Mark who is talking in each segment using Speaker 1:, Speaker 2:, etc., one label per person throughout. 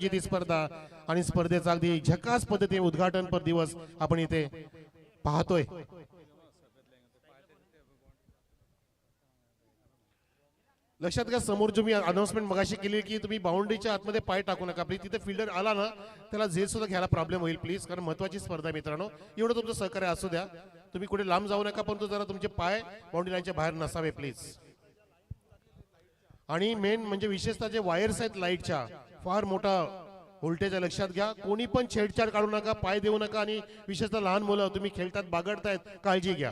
Speaker 1: ती स्पर्धा आणि स्पर्धेचा अगदी झकास पद्धतीने उद्घाटनपर दिवस आपण इथे पाहतोय। लक्षात घ्या, समोर जो मी अनाउन्समेंट मगाशी केली की तुम्ही बाउंड्रीच्या आतमध्ये पाय टाकू नका प्लीज। तिथे फिल्डर आला ना त्याला झेल सुद्धा घ्यायला प्रॉब्लेम होईल प्लीज, कारण महत्वाची स्पर्धा आहे मित्रांनो। एवढं तुमचं सहकार्य असू द्या, तुम्ही कुठे लांब जाऊ नका, परंतु जरा तुमचे पाय बाउंड्री लाईनच्या बाहेर नसावे प्लीज। आणि मेन म्हणजे विशेषतः जे वायर्स आहेत लाईटच्या, फार मोठा व्होल्टेज आहे, लक्षात घ्या। कोणी पण छेडछाड काढू नका, पाय देऊ नका, आणि विशेषतः लहान मुलं तुम्ही खेळतात बागडतायत, काळजी घ्या।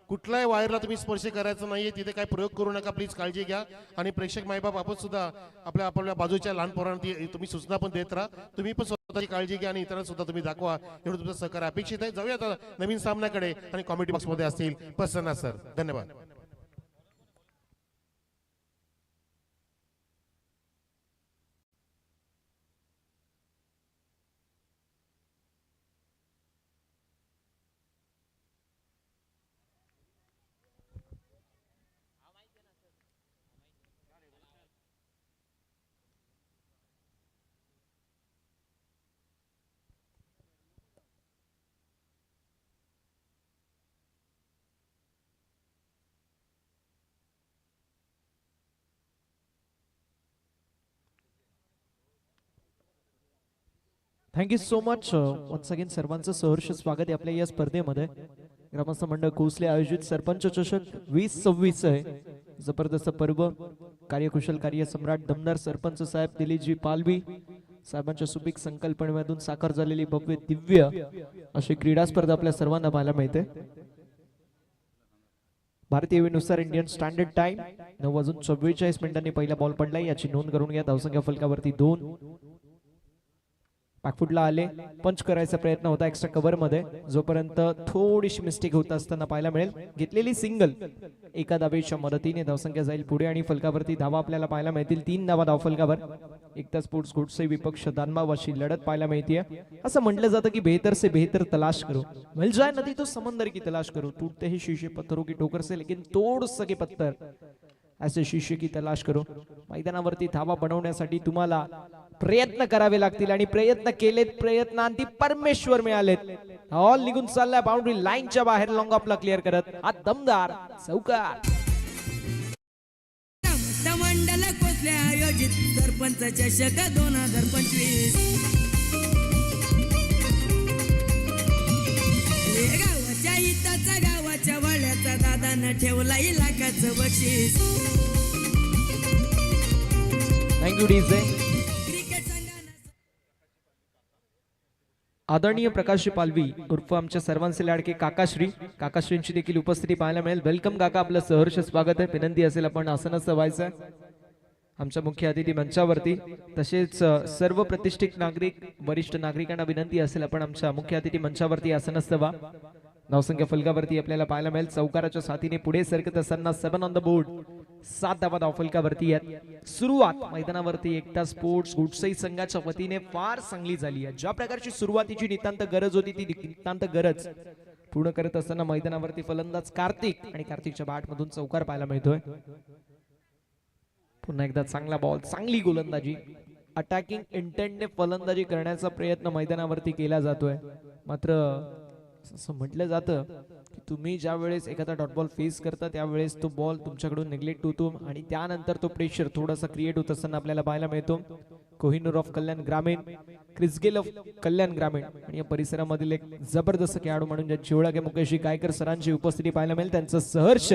Speaker 1: कुठल्याही वायरला तुम्ही स्पर्श करायचं नाहीये, तिथे काय प्रयोग करू नका प्लीज, काळजी घ्या। आणि प्रेक्षक मायबाप आपण सुद्धा आपल्या बाजूच्या लहान पोरांना तुम्ही सूचना पण देत राहा। तुम्ही पण स्वतःची काळजी घ्या आणि इतरांना सुद्धा तुम्ही दाखवा, एवढं तुमचं सहकार्य अपेक्षित आहे। जाऊया आता नवीन सामन्याकडे, आणि कॉमेडी बॉक्स मध्ये असतील प्रसन्न सर, धन्यवाद।
Speaker 2: Thank you so much once again सर्वांचं सहर्ष स्वागत आहे आपल्या या स्पर्धेमध्ये। ग्रामस्थ मंडळ कोसले आयोजित सरपंच चषक 2026 आहे। जबरदस्त पर्व, कार्यकुशल कार्यसम्राट दमदार सरपंच साहेब दिलीपजी पालवी साहेबांच्या सुपीक संकल्पनेमधून साकार झालेली भव्य दिव्य अशी क्रीडा स्पर्धा आपल्या सर्वांना पाहायला मिळते। भारतीय वेळेनुसार इंडियन स्टँडर्ड टाइम 9:44 पहिला बॉल पडलाय, याची नोंद करून घ्या। धावसंख्या फलकावरती 2। बॅकफुटला आले, पंच करायचा प्रयत्न होता एक्स्ट्रा कव्हर मध्ये, जोपर्यंत थोडीशी मिस्टेक होत असताना पाहायला मिळेल। घेतलेली सिंगल एका धावेच्या मदतीने धावसंख्या जाईल पुढे, आणि फलकावरती धावा आपल्याला पाहायला मिळतील 3 धावा धावफलकावर। एकता स्पोर्ट्स गोडसे विपक्ष दानमाव अशी लढत पाहायला मिळते। असं म्हटलं जातं की बेहतर से बेहतर तलाश करो, मिल जाए नदी तो समंदर की तलाश करो, टूटते ही शीशे पत्थरों की ठोकर से लेकिन तोड़ सके पत्थर ऐसे शीशे की तलाश करो। मैदानावरती धावा बनवण्यासाठी तुम्हाला प्रयत्न करावे लागतील, आणि प्रयत्न केलेत, प्रयत्नांती परमेश्वर मिळालेत। ऑल निघून चाललाय बाउंड्री लाईनच्या बाहेर, लॉंग ऑफला क्लिअर करत हा दमदार चौकार।
Speaker 3: मंडल कोसले आयोजित सरपंच चषक 2025। गावाच्या हिताचा, गावाच्या वाड्याचा, दादानं ठेवला इलाकाचं बक्षीस।
Speaker 2: Thank you DJ. आदरणीय प्रकाश पालवी उर्फ आमच्या सर्वांचे लाडके काकाश्रींची देखील उपस्थिती पाहायला मिळेल। वेलकम काका, आपलं सहर्ष स्वागत आहे। विनंती असेल आपण आसनस्थ व्हायचं आमच्या मुख्य अतिथी मंचावरती। तसेच सर्व प्रतिष्ठित नागरिक, वरिष्ठ नागरिकांना विनंती असेल आपण आमच्या मुख्य अतिथी मंचावरती आसनस्थ व्हा। धावसंख्या फलकावरती आपल्याला पाहायला मिळेल चौकाराच्या साथीने पुढे सरकत असताना 7 ऑन द बोर्ड, 7 धावा धावफलकावरती आहेत। सुरुवात मैदानावरती एकता स्पोर्ट्स गुडसई संघाच्या वतीने फार चांगली झाली आहे। ज्या प्रकारची सुरुवातीची नितांत गरज होती ती नितांत गरज पूर्ण करत असताना मैदानावरती फलंदाज कार्तिक, आणि कार्तिकच्या बॅट मधून चौकार पाहायला मिळतोय। पुन्हा एकदा चांगला बॉल, चांगली गोलंदाजी, अटॅकिंग इंटेंटने फलंदाजी करण्याचा प्रयत्न मैदानावरती केला जातोय। मात्र असं म्हटलं जातं की तुम्ही ज्या वेळेस एखादा डॉट बॉल फेस करता त्यावेळेस तो बॉल तुमच्याकडून निग्लेक्ट होतो, आणि त्यानंतर तो प्रेशर थोडासा क्रिएट होत असताना आपल्याला पाहायला मिळतो। कोहिनूर ऑफ कल्याण ग्रामीण, क्रिसगेल ऑफ कल्याण ग्रामीण, आणि या परिसरामधील एक जबरदस्त खेळाडू म्हणून ज्यांची ओळख आहे मुकेश गायकर सरांची उपस्थिती पाहायला मिळेल। त्यांचं सहर्ष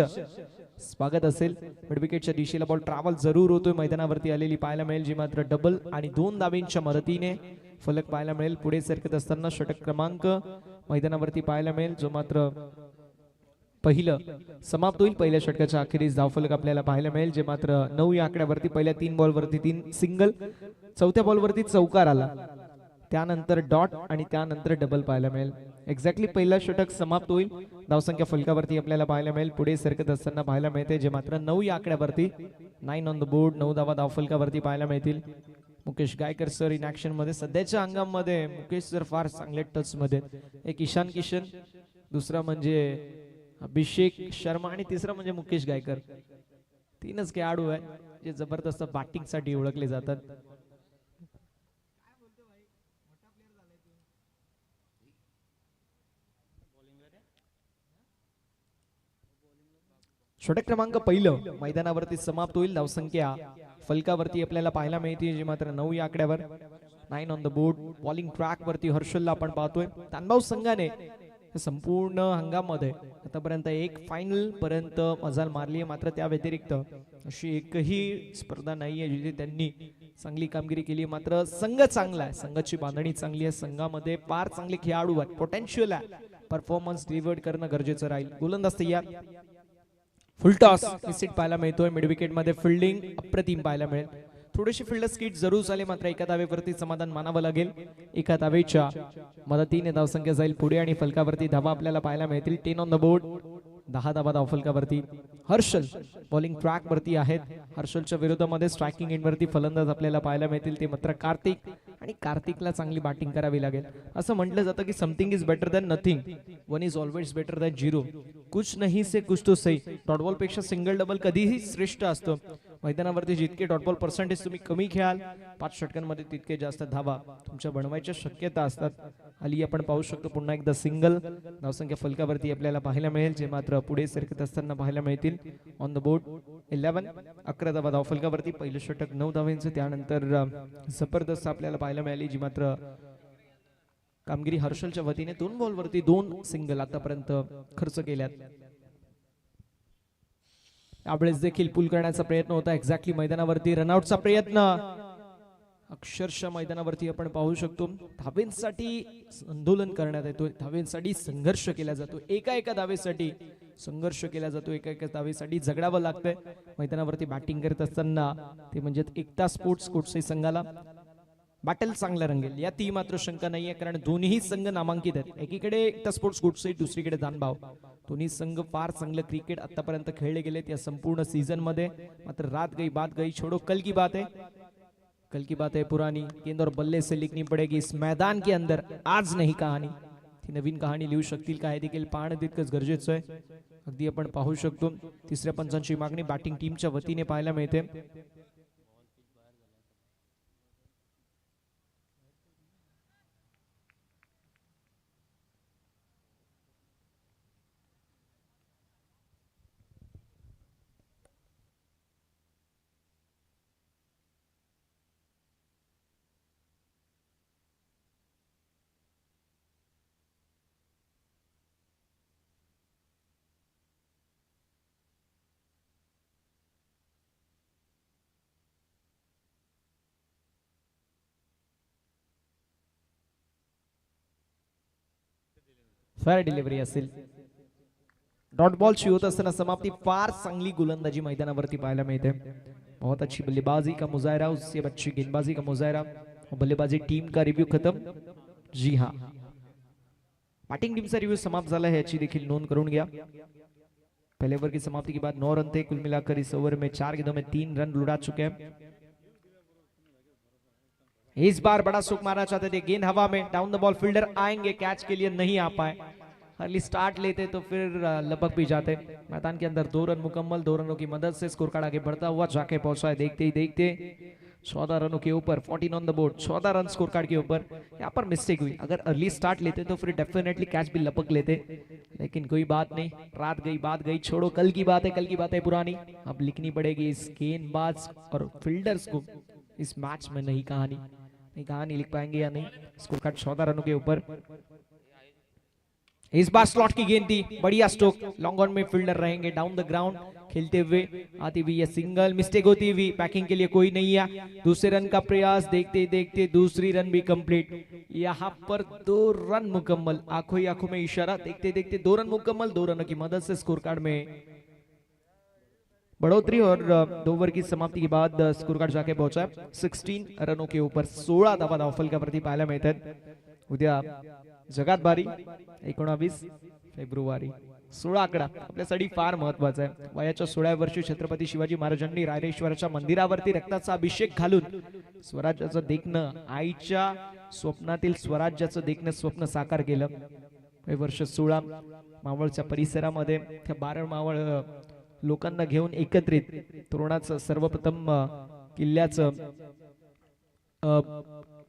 Speaker 2: स्वागत असेल। मिडविकेटच्या दिशेला बॉल ट्रॅव्हल जरूर होतोय, मैदानावरती आलेली पाहायला मिळेल, जी मात्र डबल आणि 2 धावेंच्या मदतीने फलक पाहायला मिळेल। पुढे सरकत असताना षटक क्रमांक मैदानावरती पाहायला मिळेल, जो मात्र पहिलं समाप्त होईल। पहिल्या षटकाच्या अखेरीस धावफलक आपल्याला पाहायला मिळेल, जे मात्र 9 या आकड्यावरती पहिल्या 3 बॉलवरती 3 सिंगल, चौथ्या बॉलवरती चौकार आला, त्यानंतर डॉट, आणि त्यानंतर डबल पाहायला मिळेल। एक्झॅक्टली पहिला षटक समाप्त होईल। धावसंख्या फलकावरती आपल्याला पाहायला मिळेल, पुढे सरकत असताना पाहायला मिळते, जे मात्र 9 या आकड्यावरती 9 ऑन द बोर्ड, 9 धावा धावफलकावरती पाहायला मिळतील। Mukesh Gaikar sir in action मध्ये, सध्याच्या अंगामध्ये मुकेश सर फार चांगले टच मध्ये। एक ईशान किशन, दुसरा म्हणजे अभिषेक शर्मा, आणि तिसरा म्हणजे मुकेश गायकर। 3च खेळाडू आहेत जे जबरदस्त बॅटिंग साठी ओळखले जातात। षटक क्रमांक पहिलं मैदानावरती समाप्त होईल. धावसंख्या फलकावरती आपल्याला पाहायला मिळते जी मात्र 9 या आकड्यावर. 9 on the board. Bowling track वरती हर्षलला आपण पाहतोय. तानभाऊ संघाने संपूर्ण हंगामामध्ये आतापर्यंत एक फायनल पर्यंत मजाल मारली आहे, मात्र त्या व्यतिरिक्त अशी एकही स्पर्धा नाहीये जिथे त्यांनी चांगली कामगिरी केली. मात्र संघ चांगला आहे, संघाची बांधणी चांगली आहे, संघामध्ये फार चांगले खेळाडू आहेत, पोटेन्शियल आहे. परफॉर्मन्स डिलिव्हर्ड करणं गरजेचं राहील. गोलंदाज तयार. फुल टॉस विकेट पाहायला मिळतोय. मिड विकेट मध्ये फिल्डिंग अप्रतिम पाहायला मिळेल. थोडेसे फिल्डर स्किट जरूर झाले, मात्र एका धावेवरती समाधान मानावं लागेल. एका धावेच्या मदतीने धावसंख्या जाईल पुढे आणि फलकावरती धावा आपल्याला पाहायला मिळतील. 10 ऑन द बोर्ड. 10 धावा धाव फलकावरती. हर्षल बॉलिंग ट्रॅक वरती आहेत. हर्षलच्या विरोधामध्ये स्ट्रायकिंग एंड वरती फलंदाज आपल्याला पाहायला मिळतील ते मात्र कार्तिक, आणि कार्तिकला चांगली बॅटिंग करावी लागेल. असं म्हटलं जातं की something is better than nothing, one is always better than zero. कुछ नहीं से कुछ तो सही. डॉटबॉल पेक्षा सिंगल डबल कधीही श्रेष्ठ असतं. मैदानावरती जितके डॉटबॉल पर्सेंटेज तुम्ही कमी खेळाल, 5 षटकांमध्ये तितके जास्त धावा तुमच्या बनवायच्या शक्यता असतात. हल्ली आपण पाहू शकतो पुन्हा एकदा सिंगल. धावसंख्या फलकावरती आपल्याला पाहायला मिळेल, जे मात्र पुढे सरकत असताना पाहायला मिळतील. On the board 11. 11 धावा धाव फलकावरती. पहिलं षटक 9 धावांचं. त्यानंतर जबरदस्त आपल्याला पाहायला मिळाली जी मात्र कामगिरी हर्षलच्या वतीने 2 बॉलवरती 2 सिंगल आतापर्यंत खर्च केल्यात. यावेळेस देखील पुल करण्याचा प्रयत्न होता. एक्झॅक्टली मैदानावरती रनआउटचा प्रयत्न अक्षरशः मैदानावरती आपण पाहू शकतो. धावेंसाठी आंदोलन करण्यात येतो, धावेंसाठी संघर्ष केला जातो, एका धावेसाठी संघर्ष केला जातो, एका धावेसाठी झगडावं लागतंय मैदानावरती बॅटिंग करत असताना. ते म्हणजे एकता स्पोर्ट्स कोटसे संघाला बॅटल चांगला रंगेल यातही मात्र शंका नाहीये, कारण दोन्ही संघ नामांकित आहेत. एकीकडे एकता स्पोर्ट्स कोटसे, दुसरीकडे दानभाव. दोन्ही संघ फार चांगलं क्रिकेट आतापर्यंत खेळले गेलेत या संपूर्ण सीझन मध्ये. मात्र रात गई बात गई, छोड़ो कल की बात है, कल की बात है पुरानी. गेंद और बल्ले से लिखनी पड़ेगी इस मैदान के अंदर, आज नहीं कहानी. ती नवीन कहाणी लिहू शकतील का हे देखील पाहणं तितकंच गरजेचं आहे. अगदी आपण पाहू शकतो तिसऱ्या पंचांची मागणी बॅटिंग टीमच्या वतीने पाहायला मिळते. फेअर डिलिव्हरी असेल. डॉट बॉल ची होत असताना समाप्ती. फार चांगली गोलंदाजी मैदानावरती पाहायला मिळते. बहुत अच्छी बल्लेबाजी का मुजाहरा, उससे अच्छी गेंदबाजी का मुजाहरा. बल्लेबाजी टीम का रिव्यू खत्म. जी हाँ, बैटिंग टीम चा रिव्यू समाप्त झाला है, याची देखील नोंद करून घ्या. पहले ओवर की समाप्ति के बाद 9 रन थे. कुल मिलाकर इस ओवर में 4 गेंदों में 3 रन लुढ़ा चुके हैं. इस बार बड़ा सुख मारना चाहते थे, गेंद हवा में, डाउन द बॉल फील्डर आएंगे, कैच के लिए नहीं आ पाए. अर्ली स्टार्ट लेते तो फिर लपक भी जाते. मैदान के अंदर 2 रन मुकम्मल. 2 रनों की मदद से स्कोर कार्ड आगे बढ़ता हुआ जाके पहुंचा है. देखते ही देखते 14 रनों के ऊपर, 14 on the board, 14 run score card के ऊपर. यहाँ पर मिस्टेक हुई. अगर अर्ली स्टार्ट लेते तो फिर डेफिनेटली कैच भी लपक लेते, लेकिन कोई बात नहीं. रात गई बात गई, छोड़ो कल की बात है, कल की बात है पुरानी. अब लिखनी पड़ेगी इस गेंदबाज और फील्डर्स को इस मैच में नई कहानी. नहीं कहानी लिख पाएंगे या नहीं. स्कोर कार्ड 14 रनों के ऊपर. इस बार स्लॉट की गेंद थी, बढ़िया स्ट्रोक. लॉन्ग ऑन में फील्डर रहेंगे डाउन द ग्राउंड खेलते हुए. आती हुई ये सिंगल, मिस्टेक होती हुई, बैकिंग के लिए कोई नहीं है. दूसरे रन का प्रयास, देखते देखते दूसरी रन भी कंप्लीट. यहाँ पर 2 रन मुकम्मल. आंखों ही आंखों में इशारा. देखते देखते 2 रन मुकम्मल. 2 रनों की मदद से स्कोर कार्ड में बढ़ोतरी और 2 ओवर की समाप्ति के बाद स्कोर कार्ड जाके पहुंचा 16 रनों के ऊपर. 16 धावा धावफल का प्रति पाहायला मिळतात. उद्या जगात बारी 19 फेब्रुवारी. 16 आकडा आपल्यासाठी फार महत्वाचा आहे. वयाच्या 16व्या वर्षी छत्रपती शिवाजी महाराजांनी रायरेश्वराच्या मंदिरावरती रक्ताचा अभिषेक घालून स्वराज्याचं देखणं, आईच्या स्वप्नातील स्वराज्याचं देखणं स्वप्न साकार केलं. हे वर्ष 16 मावळच्या परिसरामध्ये त्या 12 मावळ लोकांना घेऊन एकत्रित तोरणाचं सर्वप्रथम किल्ल्याचं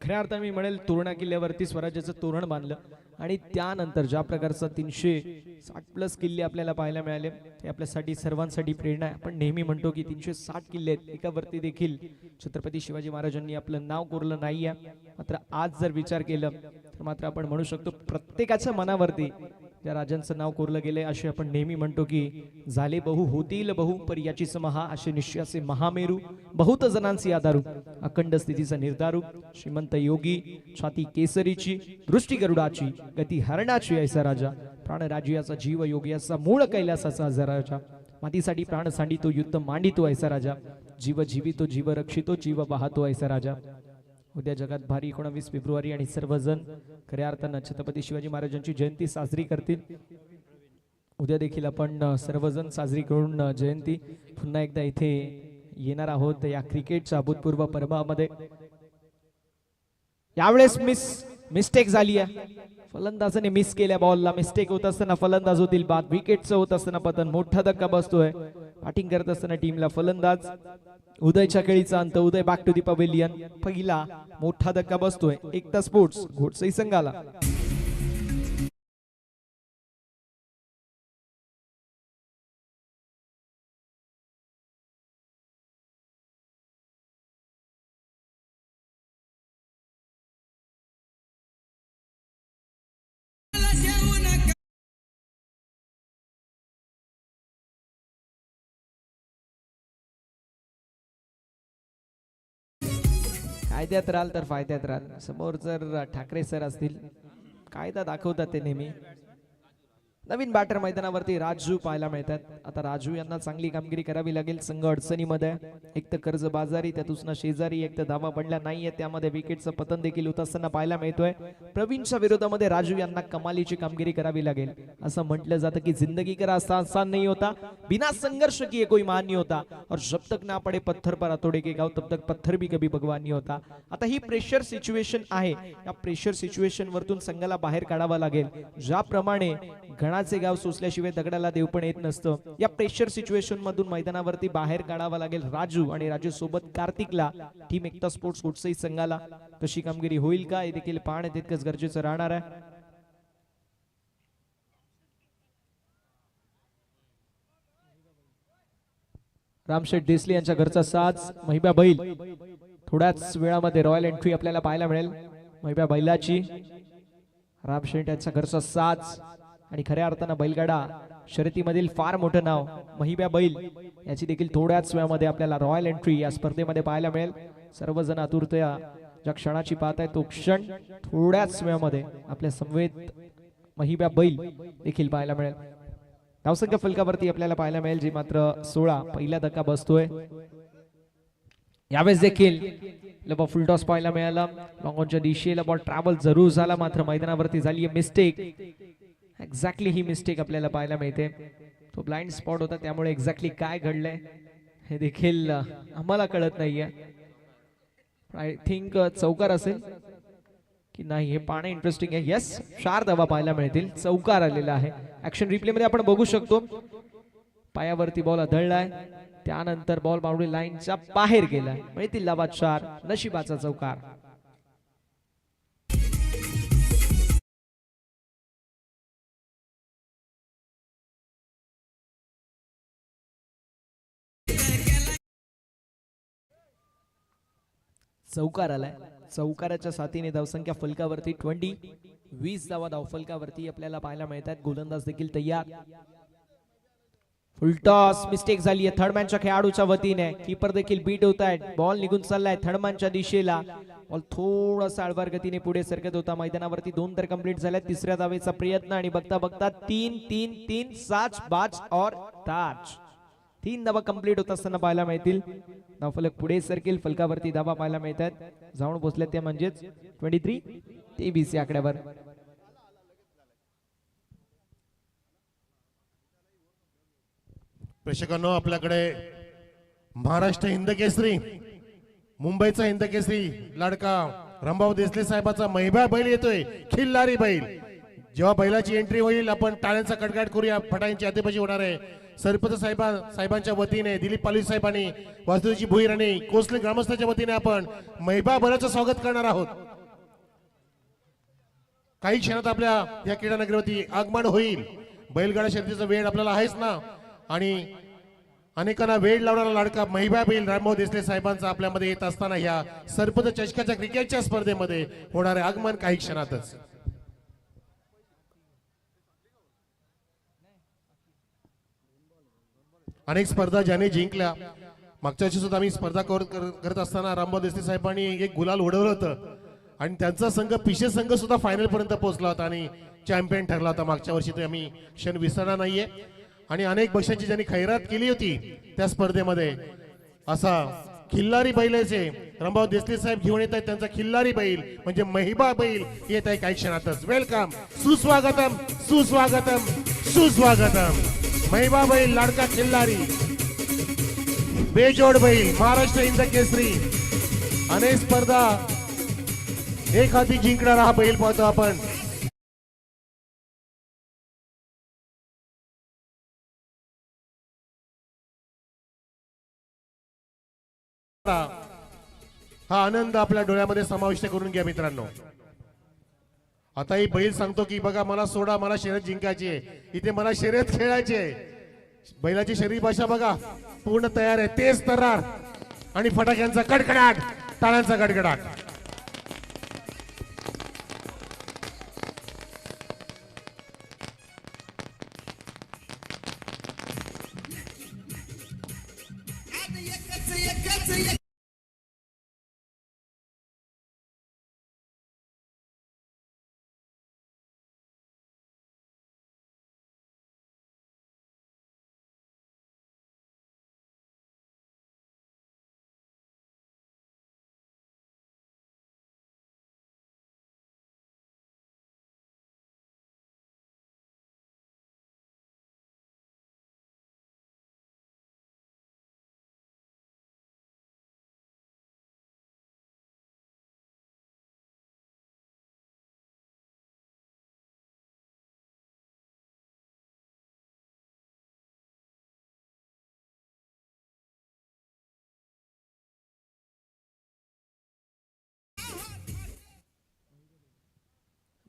Speaker 2: खऱ्या अर्थाने मी म्हणेल तोरणा किल्ल्यावरती स्वराज्याचं तोरण बांधलं आणि त्यानंतर ज्या प्रकारचा 360+ किल्ले आपल्याला पाहायला मिळाले ते आपल्यासाठी सर्वांसाठी प्रेरणा आहे. आपण नेहमी म्हणतो की 360 किल्ले आहेत, एकावरती देखील छत्रपती शिवाजी महाराजांनी आपलं नाव कोरलं नाही आहे. मात्र आज जर विचार केलं तर मात्र आपण म्हणू शकतो प्रत्येकाच्या मनावरती ज्या राजांचं नाव कोरलं गेलंय असे आपण नेहमी म्हणतो की झाले बहु होतील बहु पर याची समहा असे निश्चयाचे महामेरू बहुत जणांची आधारू अखंड स्थितीचा निर्धारू श्रीमंत योगी छाती केसरीची दृष्टी गरुडाची गती हरणाची ऐसा राजा प्राण राज्याचा जीव योग्याचा मूळ कैलासाचा राजा मातीसाठी प्राण सांडितो युद्ध मांडितो ऐसा राजा जीव जीवितो जीव रक्षितो जीव वाहतो ऐसा राजा. उद्या जगात भारी 19 फेब्रुवारी आणि सर्वजण खऱ्या अर्थानं छत्रपती शिवाजी महाराजांची जयंती साजरी करतील. उद्या देखील आपण सर्वजण साजरी करून जयंती पुन्हा एकदा इथे येणार आहोत या क्रिकेटच्या अभूतपूर्व पर्वामध्ये. यावेळेस मिस्टेक झाली आहे, फलंदाजाने मिस केल्या बॉलला. मिस्टेक होत असताना फलंदाज होतील बाद, विकेटचं होत असताना पतन. मोठा धक्का बसतोय बॅटिंग करत असताना टीमला फलंदाज. उदयच्या खेळीचा अंत. उदय बॅक टू दी पवेलियन. पहिला मोठा धक्का बसतोय एकता स्पोर्ट्स घोडसई संघाला.
Speaker 3: ठेवू नका
Speaker 2: कायद्यात राहाल तर फायद्यात राहाल. समोर जर ठाकरे सर असतील कायदा दाखवतात ते नेहमी. नवीन बॅटर मैदानावरती राजू पाहायला मिळतात. आता राजू यांना चांगली कामगिरी करावी लागेल. संघ अडचणीमध्ये, एक तर कर्ज बाजारी त्यातून शेजारी, एक तर धावा बनल्या नाहीये, त्यामध्ये विकेटचं पतन देखील होत असताना पाहायला मिळतोय. प्रवीणच्या विरोधामध्ये राजू यांना कमालीची कामगिरी करावी लागेल. असं म्हटलं जातं की जिंदगी का रास्ता आसान नहीं होता, बिना संघर्ष किए कोई मान नहीं होता, और जब तक ना पडे पत्थर पर हथौड़े के घाव तब तक पत्थर भी कभी भगवान नहीं होता. आता ही प्रेशर सिच्युएशन आहे, या प्रेशर सिच्युएशन वरतून संघाला बाहेर काढावा लागेल. ज्याप्रमाणे घणाचे गाव सोसल्याशिवाय दगडाला देव पण येत नसतं, या प्रेशर सिच्युएशन मधून मैदानावरती बाहेर काढावा लागेल राजू आणि राजू सोबत कार्तिकला. टीम एकता स्पोर्ट्स घोडसई संघाला कशी कामगिरी होईल का हे देखील पाहणे तितकंच गरजेचं राहणार आहे. रामशेठ देसले यांच्या घरचा साज महिबा बैल. थोड्याच वेळामध्ये रॉयल एंट्री आपल्याला पाहायला मिळेल महिबा बैलाची. रामशेठ यांच्या घरचा साज आणि खऱ्या अर्थानं बैलगाडा शर्यतीमधील फार मोठं नाव महिबा बैल याची देखील थोड्याच वेळामध्ये आपल्याला रॉयल एंट्री या स्पर्धेमध्ये पाहायला मिळेल. सर्वजण आतुरतेया ज्या क्षणाची पाहत आहे तो क्षण थोड्याच वेळामध्ये आपल्या समवेत महिबा बैल देखील पाहायला मिळेल. धावसंख्या फलकावरती आपल्याला पाहायला मिळेल जी मात्र 16. पहिला धक्का बसतोय. यावेळेस देखील फुल टॉस पाहायला मिळाला. लॉंगॉनच्या दिशेला बॉल ट्रॅव्हल जरूर झाला, मात्र मैदानावरती झाली मिस्टेक. एक्झॅक्टली ही मिस्टेक आपल्याला पाहायला मिळते. तो ब्लाइंड स्पॉट होता, त्यामुळे एक्झॅक्टली काय घडलंय हे देखील आम्हाला कळत नाहीये. आय थिंक चौकार असेल की नाही हे पाहणं इंटरेस्टिंग आहे. येस, 4 धावा पाहायला मिळतील. चौकार आलेला आहे. ऍक्शन रिप्ले मध्ये आपण बघू शकतो पायावरती बॉल आदळलाय, त्यानंतर बॉल बाउंड्री लाईनच्या बाहेर गेलाय. मिळतील धावा 4. नशिबाचा चौकार. चौकार आलाय. चौकाराच्या साथीने धावसंख्या फलकावरती 20 धावा धावफलकावरती आपल्याला पाहायला मिळतात. गोलंदाज देखील तयार. फुलटॉस मिस्टेक झाली आहे थर्डमॅनच्या खेळाडूच्या वतीने. कीपर देखील बीट होत आहेत. बॉल निघून चाललाय थर्डमॅनच्या दिशेला. बॉल थोडासा आडवार गतीने पुढे सरकत होता. मैदानावरती 2 तर कंप्लीट झाल्या. तिसऱ्या धावेचा प्रयत्न आणि बघता बघता 3 साच बाज और ताज. 3 धावा कंप्लीट होत असताना पाहायला मिळतील. धावफलक पुढे सरकेल. फलकावरती धावा पाहायला मिळतात. जाऊन पोहोचल्या त्या म्हणजेच 23 या आकड्यावर.
Speaker 1: प्रेक्षकांनो, आपल्याकडे महाराष्ट्र हिंद केसरी, मुंबईचा हिंद केसरी लाडका रामभाऊ देसले साहेबाचा महिबा बैल येतोय. खिल्लारी बैल. जेव्हा बैलाची एंट्री होईल आपण टाळ्यांचा कडकडाट करूया. फटांची आतिषबाजी होणार आहे. सरपंच साहेबांच्या वतीने, दिलीप पालवी साहेबांनी, वासुदेवजी भोईर आणि कोसले ग्रामस्थांच्या वतीने आपण महिबा बैलाचं स्वागत करणार आहोत. काही क्षणात आपल्या या क्रीडा नगरीवरती आगमन होईल. बैलगाडा शर्यतीचा वेळ आपल्याला आहेच ना, आणि अनेकांना वेळ लावणारा लाडका महिबा बैल रामभाऊ देसले साहेबांचा आपल्यामध्ये येत असताना या सरपंच चषकाच्या क्रिकेटच्या स्पर्धेमध्ये होणारे आगमन काही क्षणातच. अनेक स्पर्धा ज्याने जिंकल्या, मागच्या वर्षी सुद्धा आम्ही स्पर्धा करत असताना रामभाऊ देसले साहेबांनी एक गुलाल उडवलं होतं आणि त्यांचा संघ पिशे संघ सुद्धा फायनल पर्यंत पोहोचला होता आणि चॅम्पियन ठरला होता मागच्या वर्षी. ते आम्ही क्षण विसरणार नाहीये. आणि अनेक बक्षाची ज्यांनी खैरात केली होती त्या स्पर्धेमध्ये असा खिल्लारी बैलाचे रामभाऊ देसले साहेब घेऊन येत आहेत. त्यांचा खिल्लारी बैल म्हणजे महिबा बैल येत आहे काही क्षणातच. वेलकम, सुस्वागतम सुस्वागतम सुस्वागतम. महिबा बैल लाडका खिल्लारी बेजोड बैल महाराष्ट्र इंद केसरी अनेक स्पर्धा एक हाती जिंकणारा हा बैल पाहतो आपण. हा आनंद आपल्या डोळ्यामध्ये समाविष्ट करून घ्या मित्रांनो. आता ही बैल सांगतो की बघा मला सोडा, मला शर्यत जिंकायची आहे, इथे मला शर्यत खेळायची आहे. बैलाची शरीर भाषा बघा, पूर्ण तयार आहे. तेज तर्रार आणि फटाक्यांचा कडकडाट, टाळ्यांचा कडकडाट.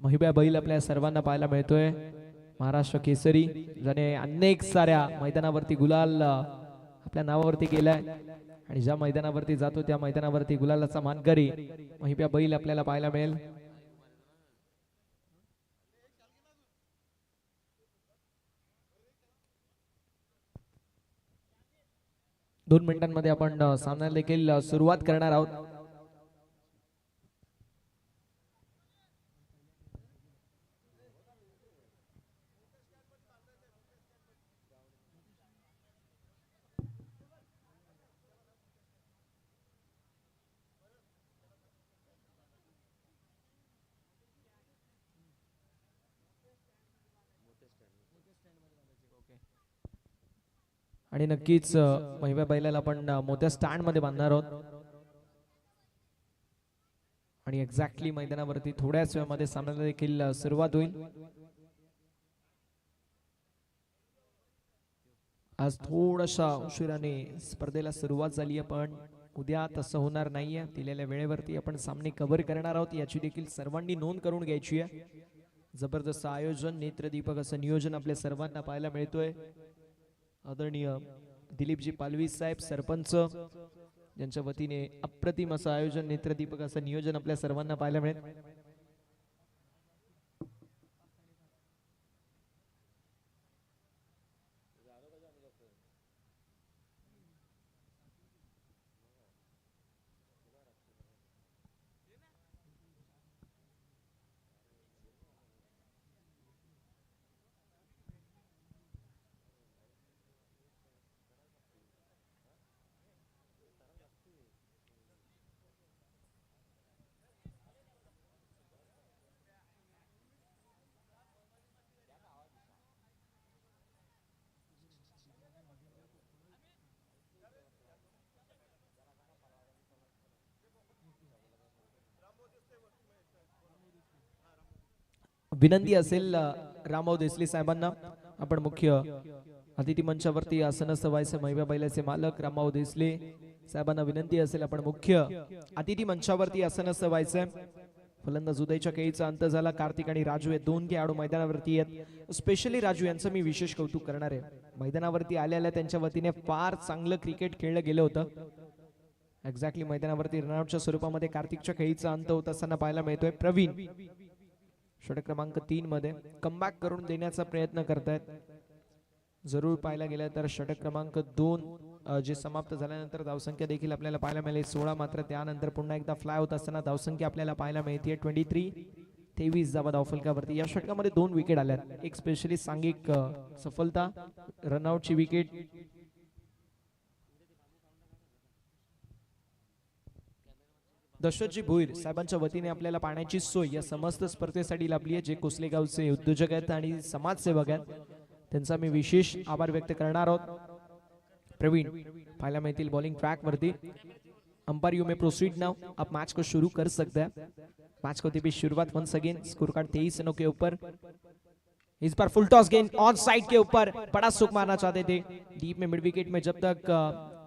Speaker 2: महिबा बैल आपल्या सर्वांना पाहायला मिळतोय. महाराष्ट्र केसरी ज्याने अनेक साऱ्या मैदानावरती गुलाल आपल्या नावावरती केलाय आणि ज्या मैदानावरती जातो त्या मैदानावरती गुलालाचा मानकरी महिबा बैल आपल्याला पाहायला मिळेल. दोन मिनिटांमध्ये आपण सामन्याला देखील सुरुवात करणार आहोत. आणि नक्कीच महिबा बैलाला आपण मोठ्या स्टँड मध्ये बांधणार आहोत आणि एक्झॅक्टली मैदानावरती थोड्याच वेळामध्ये सामन्याला देखील सुरुवात होईल. आज थोडासा उशिराने स्पर्धेला सुरुवात झाली आहे, पण उद्या तसं होणार नाहीये. दिलेल्या वेळेवरती आपण सामने कव्हर करणार आहोत, याची देखील सर्वांनी नोंद करून घ्यायची आहे. जबरदस्त आयोजन, नेत्रदीपक असं नियोजन आपल्या सर्वांना पाहायला मिळतोय. आदरणीय दिलीपजी पालवी साहेब सरपंच यांच्या वतीने अप्रतिम असं आयोजन, नेत्रदीपक असं नियोजन आपल्या सर्वांना पाहायला मिळेल. विनंती असेल रामभाऊ देसले साहेबांना, आपण मुख्य अतिथी मंचावरती आसनस्थ व्हायचे. महिबा बैलाचे मालक रामभाऊ देसले साहेबांना विनंती असेल, आपण मुख्य अतिथी मंचावरती आसनस्थ व्हायचे. फलंदाज उदयच्या खेळीचा अंत झाला. कार्तिक आणि राजू हे दोन खेळाडू मैदानावरती आहेत. स्पेशली राजू यांचं मी विशेष कौतुक करणार आहे. मैदानावरती आलेल्या त्यांच्या वतीने फार चांगलं क्रिकेट खेळलं गेलं होतं. एक्झॅक्टली मैदानावरती रनआउटच्या स्वरूपामध्ये कार्तिकच्या खेळीचा अंत होत असताना पाहायला मिळतोय. प्रवीण षटक क्रमांक 3 मध्ये कमबॅक करून देण्याचा प्रयत्न करतायत. जरूर पाहायला गेलं तर षटक क्रमांक 2 जे समाप्त झाल्यानंतर धावसंख्या देखील आपल्याला पाहायला मिळेल 16. मात्र त्यानंतर पुन्हा एकदा फ्लाय होत असताना धावसंख्या आपल्याला पाहायला मिळते 23 धावा धावफलकावरती. या षटकामध्ये 2 विकेट आल्यात. एक स्पेशली सांघिक सफलता, रनआउटची विकेट. दशरथजी भोईर साहेबांच्या वतीने आपल्याला पाण्याची सोय या समस्त स्पर्धेसाठी लाभली आहे. जे कोसले गावचे उद्योजक आहेत आणि समाजसेवक आहेत त्यांचा मी विशेष आभार व्यक्त करणार आहोत. प्रवीण पाहायला मिळतील बॉलिंग ट्रैक वरती. Umpire you may proceed now, आप मैच को शुरू कर सकते हैं. मैच को भी शुरुआत वंस अगेन. स्कोर कार्ड 23 रनों के ऊपर. इस बार फुल टॉस गेंद ऑन साइड के ऊपर बड़ा सुख मारना चाहते थे डीप में. मिड विकेट में जब तक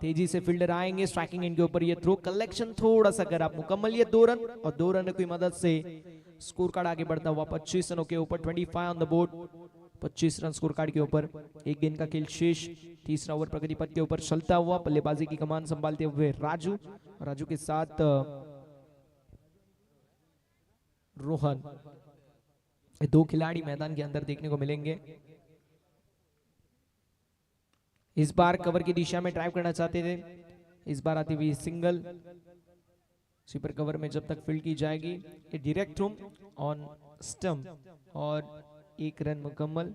Speaker 2: तेजी से फील्डर आएंगे स्ट्राइकिंग एंड के ऊपर ये थ्रो कलेक्शन थोड़ा सा कर आप मुकम्मल. ये 2 रन और 2 रन की मदद से स्कोर कार्ड आगे बढ़ता हुआ 25 रनों के ऊपर. 25 on the board. 25 run score card के ऊपर. एक गेंद का खेल शेष. तीसरा ओवर प्रगति पथ के ऊपर चलता हुआ. बल्लेबाजी की कमान संभालते हुए राजू के साथ रोहन. ये 2 खिलाड़ी मैदान के अंदर देखने को मिलेंगे. इस बार कवर की दिशा में ड्राइव करना चाहते थे. इस बार आती हुई सिंगल. स्वीपर कवर में जब तक फील्ड की जाएगी ये डायरेक्ट रूम ऑन स्टंप और 1 रन मुकम्मल.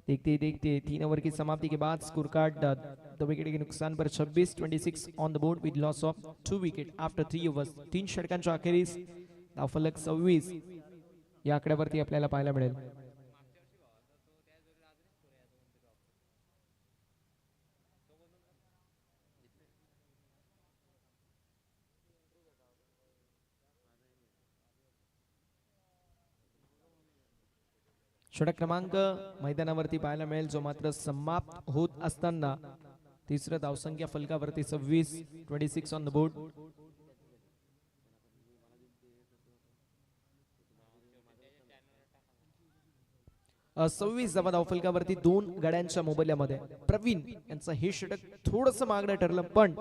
Speaker 2: देखते ही देखते 3 ओवर की समाप्ति के बाद स्कोर कार्ड 2 विकेट के नुकसान पर 26 ऑन द बोर्ड विद loss of 2 wicket after 3 overs. 3 षटकांच्या अखेरीस धावफलक 26 या आकड्यावरती आपल्याला पाहायला मिळेल. षटक क्रमांक मैदानावरती पाहायला मिळेल जो मात्र समाप्त होत असताना तिसरं धावसंख्या फलकावरती 26 ऑन द बोर्ड. धावा धावफलकावरती 2 गड्यांच्या मोबदल्यामध्ये प्रवीण यांचं हे षटक थोडस मागणं ठरलं पण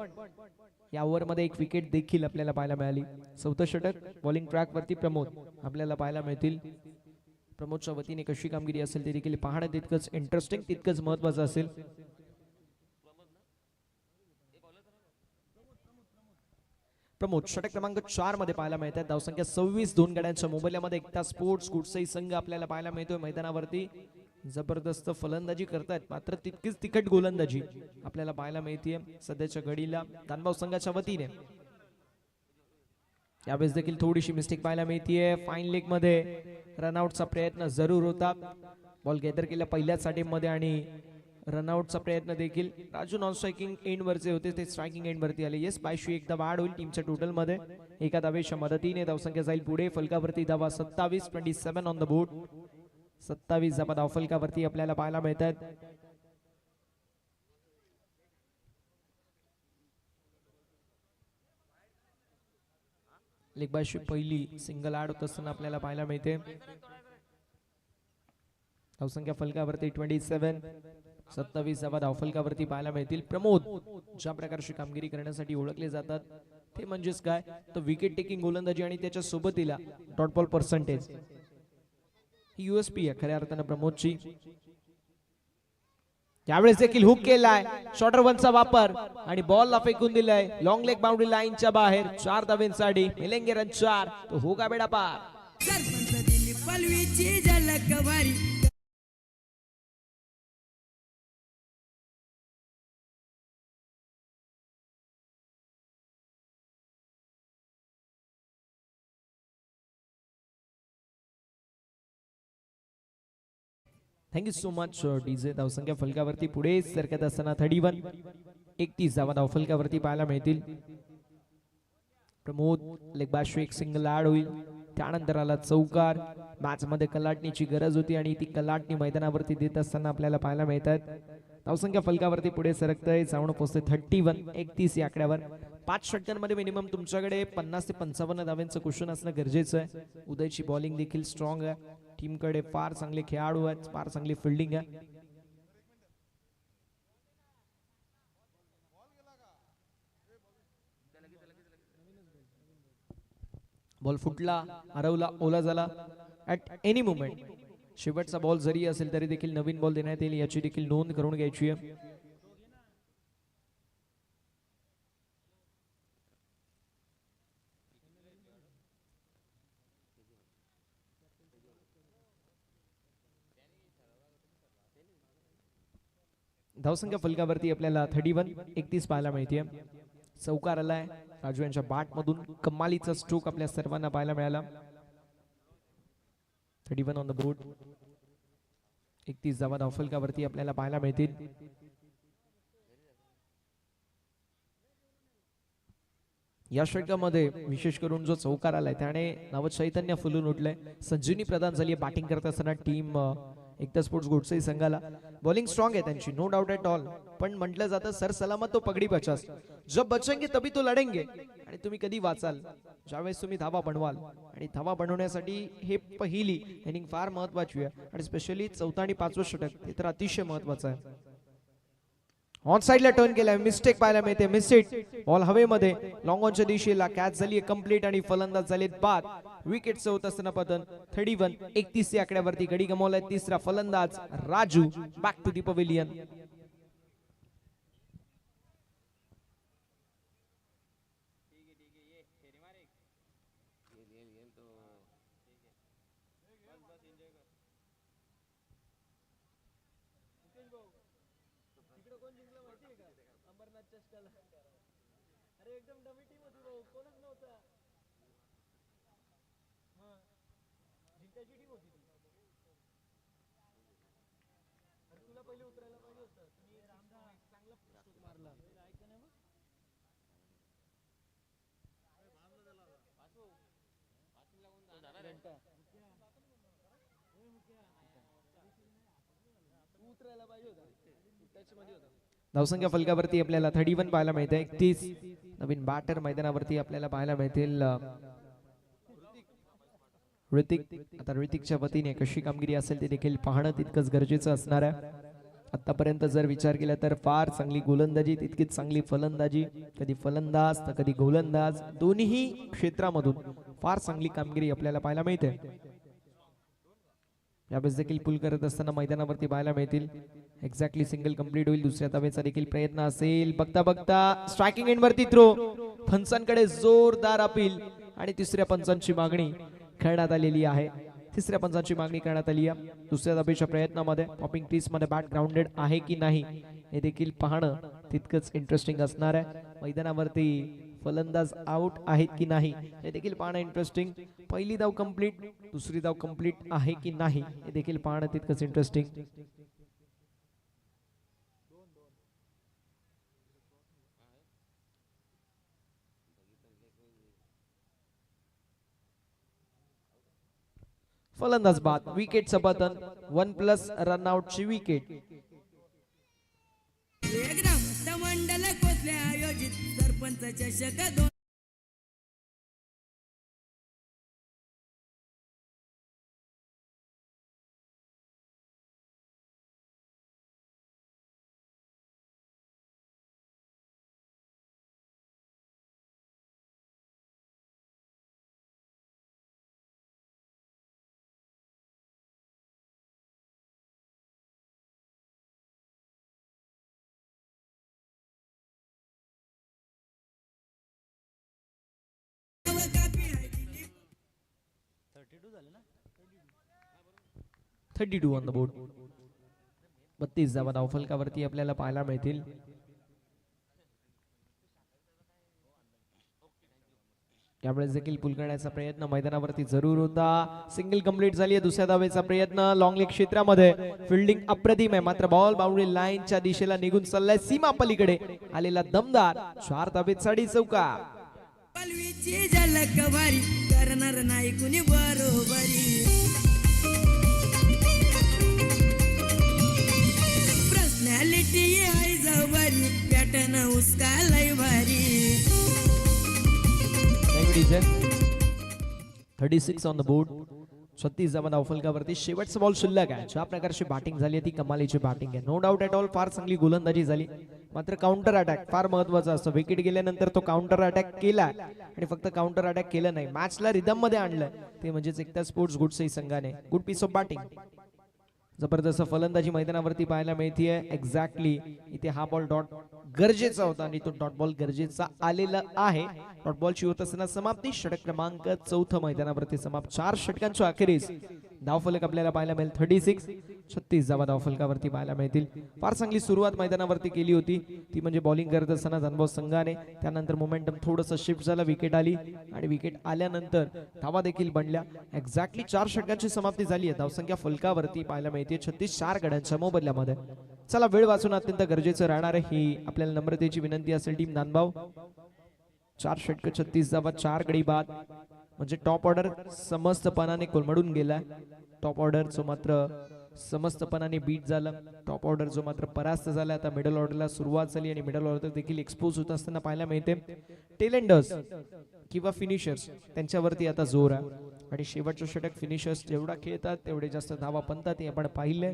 Speaker 2: या ओव्हर मध्ये 1 विकेट देखील आपल्याला पाहायला मिळाली. 4थं षटक बॉलिंग ट्रॅक वरती प्रमोद आपल्याला पाहायला मिळतील. प्रमोदच्या वतीने कशी कामगिरी असेल ते देखील पाहणं तितकंच इंटरेस्टिंग तितकंच महत्वाचं असेल. प्रमोद षटक क्रमांक 4 मध्ये पाहायला मिळत आहे. धावसंख्या 26. 2 गड्यांच्या मोबदल्यामध्ये एकता स्पोर्ट्स गुडसई संघ आपल्याला पाहायला मिळतोय मैदानावरती. जबरदस्त फलंदाजी करतायत मात्र तितकीच तिखट गोलंदाजी आपल्याला पाहायला मिळते सध्याच्या घडीला दानभाऊ संघाच्या वतीने. यावेळेस देखील थोडीशी मिस्टेक पाहायला मिळतीये. फाईन लेग मध्ये रनआउटचा प्रयत्न जरूर होता. बॉल गॅदर केला पहिल्याच अटेम्प्ट मध्ये आणि रनआउटचा प्रयत्न देखील राजू नॉन स्ट्रायकिंग एंड वरचे होते ते स्ट्रायकिंग एंड वरती आले. येस बायशू एकदा वाढ होईल टीमच्या टोटल मध्ये. एका धावेच्या मदतीने धावसंख्या जाईल पुढे. फलकावरती धावा 27 ऑन द बोर्ड. 27 धावा धावफलकावरती आपल्याला पाहायला मिळतात. लेग बाय पहिली सिंगल ऍड होत असताना आपल्याला पाहायला मिळते. धावसंख्या फलकावरती 27 धावा धावफलकावरती पाहायला मिळतील. प्रमोद ज्या प्रकारची कामगिरी करण्यासाठी ओळखले जातात ते म्हणजेच काय तर विकेट टेकिंग गोलंदाजी आणि त्याच्या सोबतीला डॉट बॉल पर्सेंटेज ही यूएसपी आहे खऱ्या अर्थानं प्रमोदची. यावेळेस देखील हुक केलाय. शॉर्टर वनचा वापर आणि बॉलला फेकून दिलाय लॉंग लेग बाउंड्री लाईनच्या बाहेर. 4 धावेंसाठी मिलेंगे रन 4 तो होगा बेडा पार.
Speaker 3: सरपंच दिली पलवीची झलक भारी.
Speaker 2: Thank you so much DJ. धावसंख्या फलकावरती पुढे सरकत असताना 31 धावा धावफलकावरती पाहायला मिळतील. प्रमोद लेग बाशू एक सिंगल ऍड होईल. त्यानंतर आला चौकार. मॅच मध्ये कलाटणीची गरज होती आणि ती कलाटणी मैदानावरती देत असताना आपल्याला पाहायला मिळतात. धावसंख्या फलकावरती पुढे सरकतय. जाऊन पोहोचते 31 या आकड्यावर. 5 षटकांमध्ये मिनिमम तुमच्याकडे 50 ते 55 धावांचं कुशन असणं गरजेचं आहे. उदयची बॉलिंग देखील स्ट्रॉंग आहे. टीमकडे फार चांगले खेळाडू आहेत, फार चांगली फिल्डिंग आहे. बॉल फुटला, हरवला, ओला झाला. ऍट एनी मोमेंट शेवटचा बॉल जरी असेल तरी देखील नवीन बॉल देण्यात येईल, याची देखील नोंद करून घ्यायची आहे. धावसंख्या फलकावरती आपल्याला 31 पाहायला मिळते. चौकार आलाय राजू यांच्या बॅट मधून. कमालीचा स्ट्रोक आपल्या सर्वांना पाहायला मिळाला. 31 ऑन द बोर्ड. 31 धावा धावफलकावरती आपल्याला पाहायला मिळतील. या षटकामध्ये विशेष करून जो चौकार आलाय त्याने नवचैतन्य फुलून उठलंय. संजीवनी प्रदान झाली बॅटिंग करत असताना टीम एकता स्पोर्ट्स गोडसे संघाला. बॉलिंग स्ट्रॉंग आहे त्यांची, नो डाउट एट ऑल. पण म्हटलं जातं सर सलामत तो पगडी 50. जब बचेंगे तभी तो लढेंगे. आणि तुम्ही कधी वाचाल ज्यावेळेस तुम्ही धावा बनवाल. आणि धावा बनवण्यासाठी हे पहिली इनिंग फार महत्वाची आहे. आणि स्पेशली 4th आणि 5वं षटक हे तर अतिशय महत्वाचं आहे. ऑन साइडला टर्न केलाय, मिस्टेक पाहायला मिळते. मिस हिट, बॉल हवेमध्ये लॉंग ऑनच्या दिशेला. कॅच झाली कंप्लीट आणि फलंदाज झालेत बाद. विकेटचं होत असताना पतन. 31 या आकड्यावरती गडी गमावलाय तिसरा फलंदाज Raju. Back to the pavilion. धावसंख्या फलकावरती आपल्याला 31 पाहायला मिळते. 31 नवीन बॅटर मैदानावरती आपल्याला पाहायला मिळतील. ऋतिक. आता ऋतिकच्या वतीने कशी कामगिरी असेल ते देखील पाहणं तितकंच गरजेचं असणार आहे. आतापर्यंत जर विचार केला तर फार चांगली गोलंदाजी, तितकीच चांगली फलंदाजी. कधी फलंदाज तर कधी गोलंदाज, दोन्ही क्षेत्रामधून फार चांगली कामगिरी आपल्याला पाहायला मिळते. यावेळेस देखील पुल करत असताना मैदानावरती पाहायला मिळतील. एक्झॅक्टली सिंगल कंप्लीट होईल. दुसऱ्या धावेचा देखील प्रयत्न असेल. बघता बघता स्ट्रायकिंग एंड वरती थ्रो. पंचांकडे जोरदार अपील आणि तिसऱ्या पंचांची मागणी करण्यात आलेली आहे. तिसऱ्या पंचांची मागणी करण्यात आली आहे. दुसऱ्या धावेच्या प्रयत्नामध्ये पॉपिंग क्रीज मध्ये बॅट ग्राउंडेड आहे की नाही हे देखील पाहणं तितकंच इंटरेस्टिंग असणार आहे. मैदानावरती फलंदाज आउट आहेत की नाही हे देखील पाहणं इंटरेस्टिंग. पहिली धाव कंप्लीट, दुसरी धाव कंप्लीट आहे की नाही हे देखील पाहणं तितकंच इंटरेस्टिंग. फलंदाज बाद. विकेटचं पतन. 1+ रनआउट ची विकेट.
Speaker 3: एकदम मंडल कोसले आयोजित सरपंच चषक 2.
Speaker 2: झाले ना. 32 ऑन द बोर्ड. 32 धावा धावफलकावरती आपल्याला पाहायला मिळतील. यावेळेस देखील पुल करण्याचा प्रयत्न मैदानावरती जरूर होता. सिंगल कंप्लीट झाली आहे. दुसऱ्या धावेचा प्रयत्न लॉंग लेग क्षेत्रामध्ये. फिल्डिंग अप्रतिम आहे मात्र बॉल बाउंड्री लाईनच्या दिशेला निघून चाललाय. सीमा पलीकडे आलेला दमदार 4 धावेत 4 चौकार.
Speaker 3: पलवीची झलक भारी करणार नाही कुणी बरोबरी. पर्सनॅलिटी आहे जवरी पॅटर्न उसका लय भारी.
Speaker 2: घ्यायचे. 36 ऑन द बोर्ड. 36 धावा धावफलकावरती. शेवटचा बॉल शिल्लक आहे. ज्या प्रकारची बॅटिंग झाली ती कमालीची बॅटिंग आहे, नो डाऊट ॲट ऑल. फार चांगली गोलंदाजी झाली, मात्र काउंटर अटॅक फार महत्वाचा असतो. विकेट गेल्यानंतर तो काउंटर अटॅक केला आणि फक्त काउंटर अटॅक केलं नाही, मॅचला रिदम मध्ये आणलं, ते म्हणजेच एकता स्पोर्ट्स गुडसई संघाने. Good piece of batting. जबरदस्त फलंदाजी मैदानावरती पाहायला मिळतीये. एक्झॅक्टली इथे हा बॉल डॉट गरजेचा होता आणि तो डॉट बॉल गरजेचा आलेला आहे. डॉट बॉलची होत असताना समाप्ती. षटक क्रमांक 4 मैदानावरती समाप्त. 4 षटकांच्या अखेरीस धावफलक आपल्याला पाहायला मिळेल. 36 धावा धावफलकावरती पाहायला मिळतील. फार चांगली सुरुवात मैदानावरती केली होती, ती म्हणजे बॉलिंग करत असताना धनभाऊ संघाने. त्यानंतर मोमेंटम थोडंसं शिफ्ट झालं, विकेट आली आणि विकेट आल्यानंतर धावा देखील बनल्या. एक्झॅक्टली 4 षटकांची समाप्ती झाली आहे. धावसंख्या फलकावरती पाहायला मिळते 36, 4 गड्यांच्या मोबदल्यामध्ये. चला, वेळ वाचून अत्यंत गरजेचं राहणार आहे, ही आपल्याला नम्रतेची विनंती असेल टीम नांदगाव. 4 षटक 36 धावा, 4 गडी बाद, म्हणजे टॉप ऑर्डर समस्तपणाने कोलमडून गेला. टॉप ऑर्डर जो मात्र समस्तपणाने बीट झाला, टॉप ऑर्डर जो मात्र परास्त झाला. आता मिडल ऑर्डरला सुरुवात झाली आणि मिडल ऑर्डर देखील एक्सपोज होत असताना पाहायला मिळते. टेलेंडर्स किंवा फिनिशर्स त्यांच्यावरती आता जोर आहे आणि शेवटचं षटक फिनिशर्स जेवढा खेळतात तेवढे जास्त धावा बनतात, हे आपण पाहिले.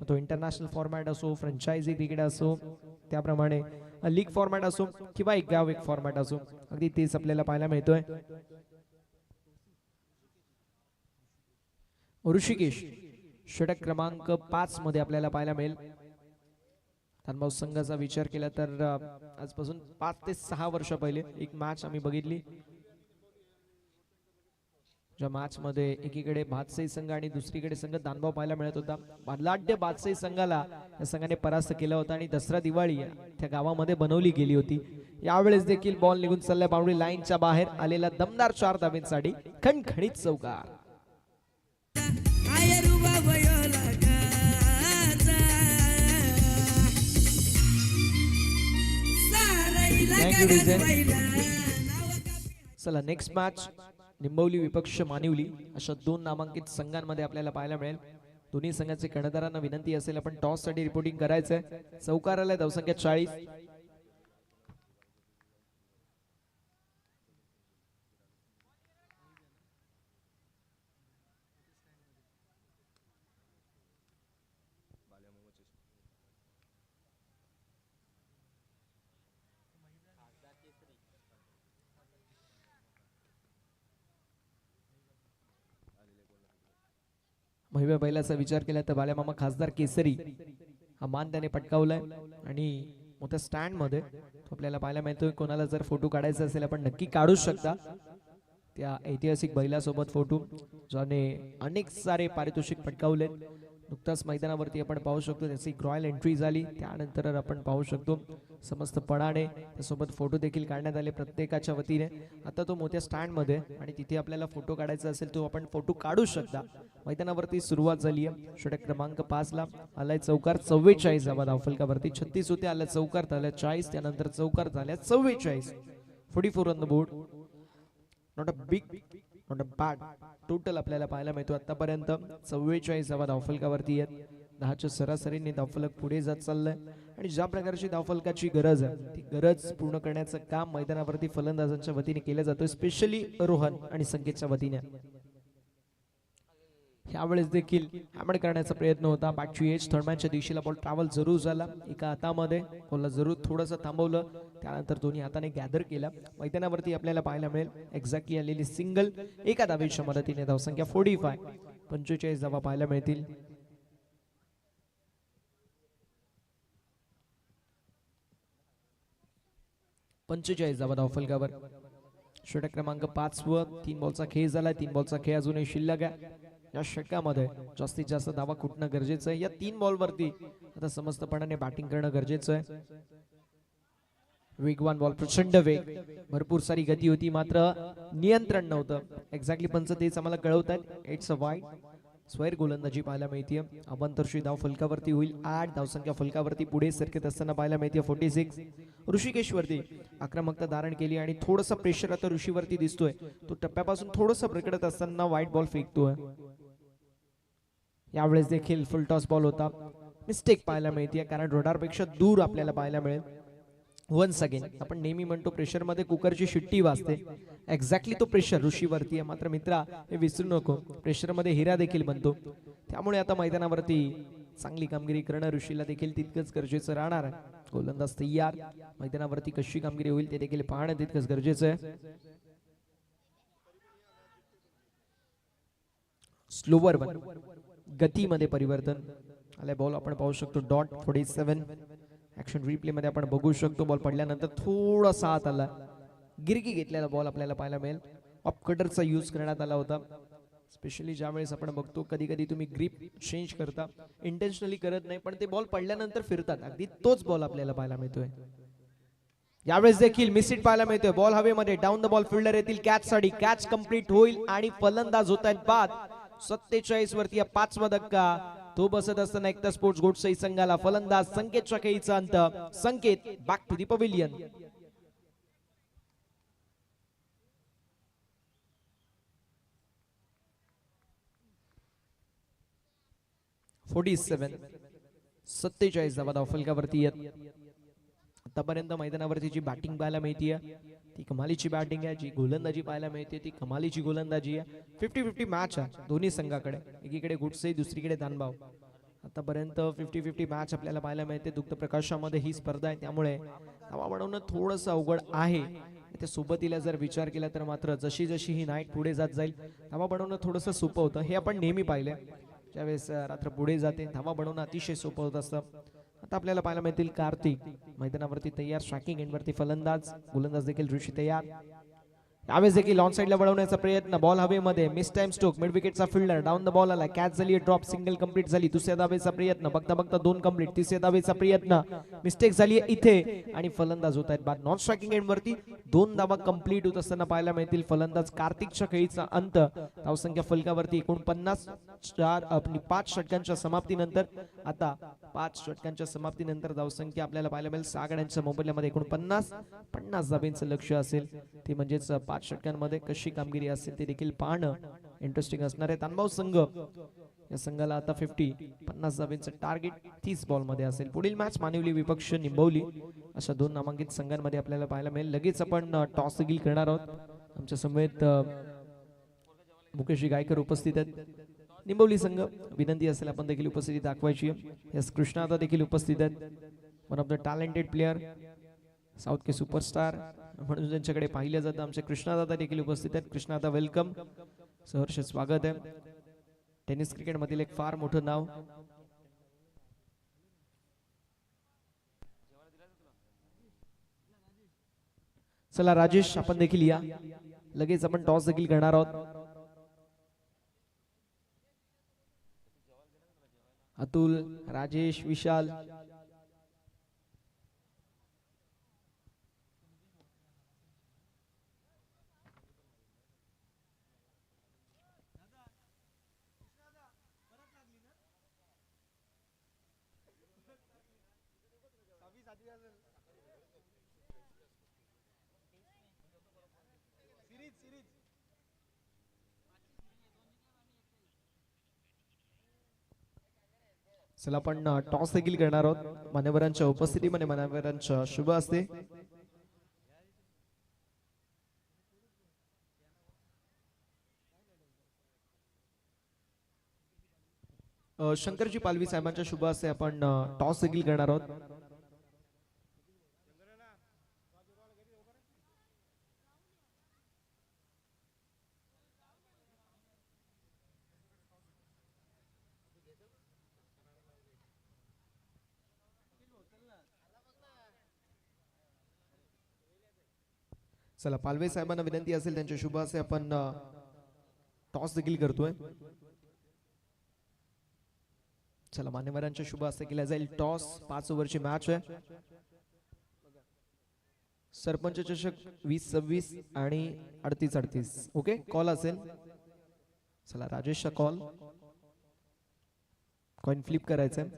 Speaker 2: तो इंटरनॅशनल फॉर्मॅट असो, फ्रँचायझी क्रिकेट असो, त्याप्रमाणे लीग फॉर्मॅट असो किंवा एक गाव एक फॉर्मॅट असो, अगदी तेच आपल्याला पाहायला मिळतोय. ऋषिकेश षटक क्रमांक 5 मध्ये आपल्याला पाहायला मिळेल. धनभाऊ संघाचा विचार केला तर आजपासून 5 ते 6 वर्ष पहिले एक मॅच आम्ही बघितली, ज्या मॅच मध्ये एकीकडे बादशाही संघ आणि दुसरीकडे संघ दानभाव पाहायला मिळत होता. बलाढ्य बादशाही संघाला या संघाने परास्त केला होता आणि दसरा दिवाळी त्या गावामध्ये बनवली गेली होती. यावेळेस देखील बॉल निघून चाललाय बाउंड्री लाईनच्या बाहेर. आलेला दमदार 4 धाब्यांसाठी खणखणीत चौकार. चला, नेक्स्ट मॅच निंबवली विपक्ष मानिवली अशा 2 नामांकित संघांमध्ये आपल्याला पाहायला मिळेल. दोन्ही संघाचे कर्णधारांना विनंती असेल आपण टॉस साठी रिपोर्टिंग करायचंय. चौकार आलाय, धावसंख्या 40. महिबा बैलाचा विचार केला तर बाल्यामामा खासदार केसरी हा मान त्याने पटकावलाय आणि मोठ्या स्टँड मध्ये आपल्याला पाहायला मिळतोय. कोणाला जर फोटो काढायचा असेल आपण नक्की काढू शकता त्या ऐतिहासिक बैलासोबत फोटो, ज्याने अनेक सारे पारितोषिक पटकावले. नुकताच मैदानावरती आपण पाहू शकतो त्याची रॉयल एंट्री झाली, त्यानंतर आपण पाहू शकतो समस्तपणाने त्यासोबत फोटो देखील काढण्यात आले प्रत्येकाच्या वतीने. आता तो मोठ्या स्टँड मध्ये आणि तिथे आपल्याला फोटो काढायचा असेल तो आपण फोटो काढू शकता. मैदानावरती सुरुवात झाली आहे. षटक क्रमांक 5 ला आलाय चौकार. 44 धावा धावफलकावरती. 36 होते, आल्या चौकार झाल्या 40, त्यानंतर चौकार झाल्या 44. 44 on the board. Not a big, not a bad total आपल्याला पाहायला मिळतो आतापर्यंत. 44 धावा धावफलकावरती आहेत. 10च्या सरासरीने धावफलक पुढे जात चाललंय आणि ज्या प्रकारची धावफलकाची गरज आहे ती गरज पूर्ण करण्याचं काम मैदानावरती फलंदाजांच्या वतीने केलं जातं, स्पेशली रोहन आणि संकेतच्या वतीने. यावेळेस देखील हॅमर करण्याचा प्रयत्न होता. बॅटची एज थर्डमॅनच्या दिशेला बॉल ट्रॅव्हल जरूर झाला. एका हातामध्ये बॉलला जरूर थोडंसं थांबवलं, त्यानंतर दोन्ही हाताने गॅदर केला. मैदानावरती आपल्याला पाहायला मिळेल एक्झॅक्टली आलेली सिंगल एका धावेच्या मदतीने. धावसंख्या 45. 45 धावा पाहायला मिळतील. धावा धावफलकावर. षटक क्रमांक 5 व 3 बॉलचा खेळ झाला. 3 बॉलचा खेळ अजूनही शिल्लक आहे. या षटकामध्ये जास्तीत जास्त धावा कुठणं गरजेचं आहे. या 3 बॉलवरती आता समस्तपणाने बॅटिंग करणं गरजेचं आहे. वेगवान बॉल, प्रचंड वेग, भरपूर सारी गती होती, मात्र नियंत्रण नव्हतं. एक्झॅक्टली पंच तेच आम्हाला कळवतात. It's a wide. स्वैर गोलंदाजी पाहायला मिळते. अवंतरशी धाव फलकावरती होईल. 8 धावसंख्या फलकावरती पुढे सरकत असताना पाहायला मिळते. 46. ऋषिकेशवरती आक्रमकता धारण केली आणि थोडंसं प्रेशर आता ऋषीवरती दिसतोय. तो टप्प्यापासून थोडंसं प्रकडत असताना वाईट बॉल फेकतोय. यावेळेस देखील फुल टॉस बॉल होता. मिस्टेक पाहायला मिळते कारण रडारपेक्षा दूर आपल्याला पाहायला मिळेल. वन्स अगेन आपण नेहमी म्हणतो प्रेशर मध्ये कुकरची शिट्टी वाजते. एक्झॅक्टली तो प्रेशर ऋषीवरती आहे. मात्र मित्रा हे विसरू नको, प्रेशर मध्ये हिरा देखील बनतो. त्यामुळे आता मैदानावरती चांगली कामगिरी करणं ऋषीला देखील तितकंच गरजेचं राहणार आहे. गोलंदाज तयार, मैदानावरती कशी कामगिरी होईल ते देखील पाहणं तितकंच गरजेचं आहे. स्लोवर वन, गतीमध्ये परिवर्तन आले. बॉल आपण पाहू शकतो डॉट 47. ऍक्शन रिप्ले मध्ये आपण बघू शकतो बॉल पडल्यानंतर थोडासा आत आला, गिरकी घेतलेला बॉल आपल्याला पाहायला मिळेल. ऑफ कटरचा यूज करण्यात आला होता. स्पेशली ज्यावेळेस आपण बघतो कधी कधी तुम्ही ग्रिप चेंज करता, इंटेन्शनली करत नाही पण ते बॉल पडल्यानंतर फिरतात, अगदी तोच बॉल आपल्याला पाहायला मिळतोय. यावेळेस देखील मिसहिट पाहायला मिळतोय. बॉल हवेमध्ये, डाऊन द बॉल फिल्डर येतील कॅच साठी, कॅच कंप्लीट होईल आणि फलंदाज होत आहेत बाद. 47 वरती 5वा धक्का तो बसत असताना एकता स्पोर्ट्स गोडसई संघाला फलंदाज संकेतच्या खेळीचा अंत. संकेत बॅक टू दी पवेलियन. सत्तेचाळीस धावा धावफलकावरती येत. आतापर्यंत मैदानावरती जी बॅटिंग पाहायला मिळतीये ती कमालीची बॅटिंग आहे, जी गोलंदाजी पाहायला मिळते ती कमालीची गोलंदाजी आहे. 50-50 मॅच आहे दोन्ही संघाकडे, एकीकडे गुडसे दुसरीकडे दानभाव. आतापर्यंत 50-50 मॅच आपल्याला पाहायला मिळते. दुग्ध प्रकाशामध्ये ही स्पर्धा आहे त्यामुळे धावा बनवणं थोडंसं अवघड आहे. त्या सोबतीला जर विचार केला तर मात्र जशी जशी ही नाईट पुढे जात जाईल धावा बनवणं थोडंसं सोपं होतं. हे आपण नेहमी पाहिलंय, ज्यावेळेस रात्र पुढे जाते धावा बनवणं अतिशय सोपं होत असतं. आता आपल्याला पाहायला मिळतील कार्तिक मैदानावरती तयार, स्ट्रायकिंग एंडवरती फलंदाज, गोलंदाज देखील ऋषी तयार. यावेळेस देखील ऑन साइडला वळवण्याचा प्रयत्न, बॉल हवेमध्ये, मिस टाइम स्ट्रोक, मिड विकेटचा फिल्डर, डाऊन द बॉल आला, कॅच झाली, ड्रॉप, सिंगल कंप्लीट झाली. दुसऱ्या धावेचा प्रयत्न, बघता बघता 2 कंप्लीट. तिसऱ्या धावेचा प्रयत्न, मिस्टेक झाली इथे आणि फलंदाज होत आहेत बाद. नॉन स्ट्रायकिंग एंडवरती 2 धावा कंप्लीट होत असताना पाहायला मिळतील. फलंदाज कार्तिकच्या खेळीचा अंत. धावसंख्या फलकावरती 5 षटकांच्या समाप्तीनंतर, आता 5 षटकांच्या समाप्तीनंतर धावसंख्या आपल्याला पाहायला मिळेल 6 गड्यांच्या मोबदल्यामध्ये 49 धाब्यांचं लक्ष असेल. ते म्हणजेच 5 षटकांमध्ये कशी कामगिरी असेल ते देखील पाहणं इंटरेस्टिंग असणार आहे. तानभाऊ संघ या संघाला आता 50 धाब्यांचं टार्गेट 30 बॉल मध्ये असेल. पुढील मॅच मानिवली विपक्ष निंबवली अशा 2 नामांकित संघांमध्ये आपल्याला पाहायला मिळेल. लगेच आपण टॉस देखील करणार आहोत. आमच्या समवेत मुकेश गायकर उपस्थित आहेत. निंबवली संघ विनंती असेल आपण देखील उपस्थिती दाखवायची. यस, कृष्णादा देखील उपस्थित आहेत. One of the talented player, south K superstar म्हणून त्यांच्याकडे पाहिलं जातं. आमचे कृष्णादादा देखील उपस्थित आहेत. कृष्णादा वेलकम, सहर्ष स्वागत आहे. टेनिस क्रिकेट मधील एक फार मोठं नाव. चला राजेश आपण देखील या. लगेच आपण टॉस देखील करणार आहोत. अतुल, राजेश, विशाल, चला आपण टॉस देखील करणार आहोत. मान्यवरांच्या उपस्थितीमध्ये मान्यवरांच्या शुभ असते. शंकरजी पालवी साहेबांच्या शुभ असते आपण टॉस देखील करणार आहोत. चला पालवे साहेबांना विनंती असेल त्यांच्या शुभ असे आपण टॉस देखील करतोय. चला मान्यवरांच्या शुभ हस्ते केला जाईल टॉस. 5 ओव्हरची मॅच आहे. सरपंच चषक 20-26 आणि 38-38. ओके, कॉल असेल. चला राजेशचा कॉल, कॉइन फ्लिप करायचंय.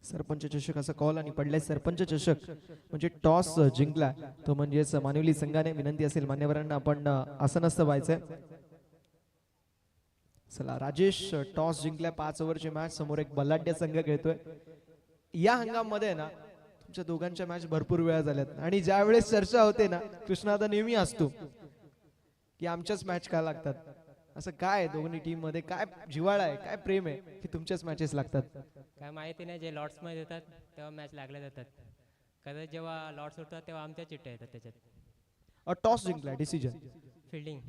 Speaker 2: सरपंच चषक असा कॉल आणि पडलाय सरपंच चषक म्हणजे टॉस जिंकला तो म्हणजेच मानिवली संघाने. विनंती असेल मान्यवरांना आपण असं नसतं व्हायचंय. चला राजेश टॉस जिंकला. 5 ओव्हरची मॅच, समोर एक बलाढ्य संघ खेळतोय. या हंगामामध्ये ना आमच्या दोघांच्या मॅच भरपूर वेळा झाल्यात आणि ज्या वेळेस चर्चा होते ना कृष्णादा नेहमी असतो की आमच्याच मॅच का लागतात. असं काय दोन्ही टीम मध्ये काय जिव्हाळा आहे, काय प्रेम आहे की तुमच्याच मॅचेस लागतात.
Speaker 4: काय माहिती नाही, जे लॉट्स मध्ये येतात तेव्हा मॅच लागल्या जातात. कदाचित जेव्हा लॉट्स उठतात तेव्हा आमच्या चिठ्ठ्या येतात त्याच्यात.
Speaker 2: टॉस जिंकला डिसिजन.
Speaker 4: फिल्डिंग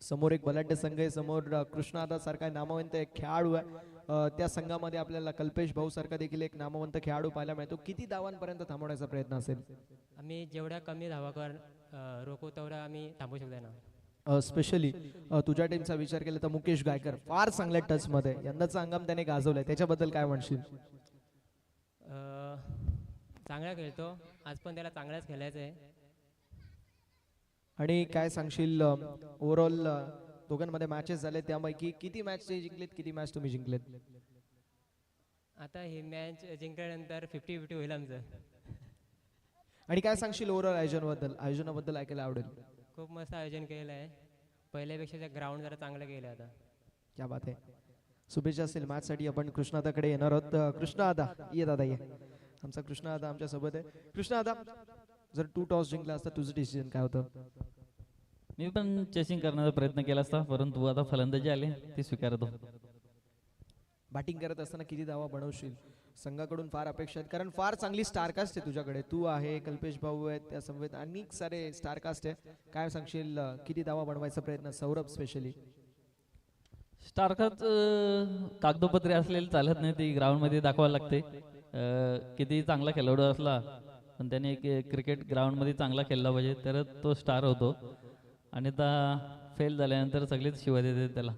Speaker 2: समोर एक बलाढ्य संघ आहे, समोर कृष्णादा सारखा नामवंत एक खेळाडू आहे. त्या संघामध्ये आपल्याला कल्पेश भाऊ सारखा देखील एक नामवंत खेळाडू पाहायला मिळतो. किती धावांपर्यंत थांबवण्याचा प्रयत्न असेल?
Speaker 4: आम्ही जेवढ्या कमी धावा कर रोखू तेवढा आम्ही थांबू शकतो ना.
Speaker 2: स्पेशली तुझ्या टीमचा विचार केला तर मुकेश गायकर फार चांगल्या टच मध्ये यंदाचा हंगाम त्याने गाजवलाय, त्याच्याबद्दल काय म्हणशील?
Speaker 4: चांगला खेळतो, आज पण त्याला चांगलाच खेळायचं आहे.
Speaker 2: आणि काय सांगशील ओव्हरऑल दोघांमध्ये मॅचेस झाले त्यापैकी किती मॅच ते जिंकलेत, किती मॅच तुम्ही जिंकलेत?
Speaker 4: आता ही मॅच जिंकल्यानंतर 50-50 होईल आमचं.
Speaker 2: आणि काय सांगशील ओव्हरऑल आयोजनाबद्दल ऐकायला आवडेल.
Speaker 4: खूप मस्त आयोजन केलेलं आहे, पहिल्यापेक्षा ते ग्राउंड जरा चांगलं केलं आता.
Speaker 2: क्या बात आहे. शुभेच्छा असेल मॅच साठी. आपण कृष्णादाकडे येणार आहोत. कृष्णादा ये दादा ये. आमचा कृष्णादा आमच्या सोबत आहे. कृष्णादा जर 2 टॉस जिंकला असता तुझं डिसिजन काय होतं?
Speaker 5: मी पण चेसिंग करण्याचा प्रयत्न केला असता, परंतु आता फलंदाजी आली ती स्वीकारतो.
Speaker 2: बॅटिंग करत असताना किती धावा बनवशील? संघाकडून फार अपेक्षा आहेत, कारण फार चांगली स्टारकास्ट आहे तुझ्याकडे. तू आहे, कल्पेश भाऊ आहेत, त्या समवेत अनेक सारे स्टारकास्ट आहे. काय सांगशील किती धावा बनवायचा प्रयत्न? सौरभ स्पेशली.
Speaker 5: स्टारकाच कागदोपत्री असलेली चालत नाही, ती ग्राउंड मध्ये दाखवायला लागते. किती चांगला खेळाडू असला पण त्याने क्रिकेट ग्राउंड मध्ये चांगला खेळला पाहिजे तर तो स्टार होतो. आणि आता फेल झाल्यानंतर सगळेच शिवाय देतात त्याला.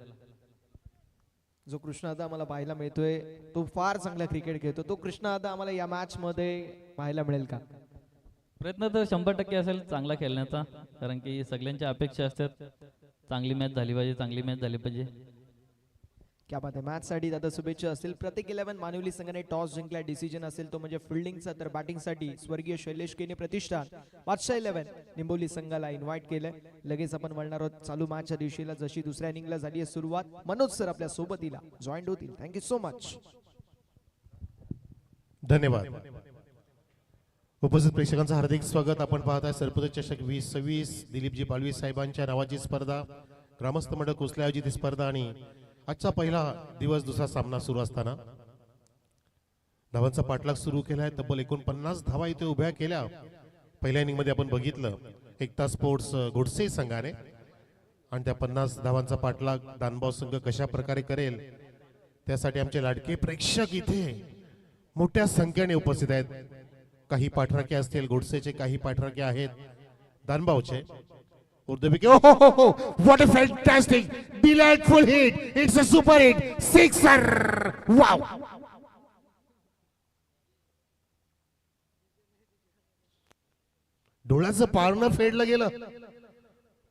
Speaker 2: जो कृष्णादा आम्हाला पाहायला मिळतोय तो फार चांगला क्रिकेट खेळतो. तो कृष्णादा आम्हाला या मॅच मध्ये पाहायला मिळेल का?
Speaker 5: प्रयत्न तर 100% असेल चांगला खेळण्याचा, कारण की सगळ्यांच्या अपेक्षा असतात चांगली मॅच झाली पाहिजे, चांगली मॅच झाली पाहिजे.
Speaker 2: क्या बात आहे. मॅच साठी दादा शुभेच्छा असतील. प्रत्येक 11 मानवली संघाने टॉस जिंकला. डिसिजन असेल तो म्हणजे फिल्डिंगचा, तर बॅटिंगसाठी स्वर्गीय शैलेश केने प्रतिष्ठान बादशाह 11 निंबोली संघाला इन्व्हाइट केलंय. लगेच आपण वळणार आहोत चालू मॅचच्या दिवशीला. जशी दुसऱ्या इनिंगला झाली आहे सुरुवात, मनोज सर आपल्या सोबतीला जॉईंट होतील. Thank you so much.
Speaker 1: धन्यवाद. उपस्थित प्रेक्षकांचं हार्दिक स्वागत. आपण पाहत आहे सरपंच चषक 2026 दिलीपजी पालवी साहेबांच्या नावाची स्पर्धा. ग्रामस्थ मंडळ कोसले आयोजित ही स्पर्धा आणि आजचा पहिला दिवस दुसरा सामना सुरू असताना धावांचा पाठलाग सुरू केलाय. तब्बल 49 धावा इथे उभ्या केल्या. पहिल्या इनिंग मध्ये आपण बघितलं एकता स्पोर्ट्स गोडसे संघाने, आणि त्या 50 धावांचा पाठलाग दानभाव संघ कशा प्रकारे करेल त्यासाठी आमचे लाडके प्रेक्षक इथे मोठ्या संख्येने उपस्थित आहेत. काही पाठराखे असतील गोडसेचे, काही पाठराखे आहेत दानभावचे. Urdu wicket. Oh, what a fantastic, delightful hit. It's a super hit. Sixer. Wow. डोळ्याचं पारणं फेडलं गेलं.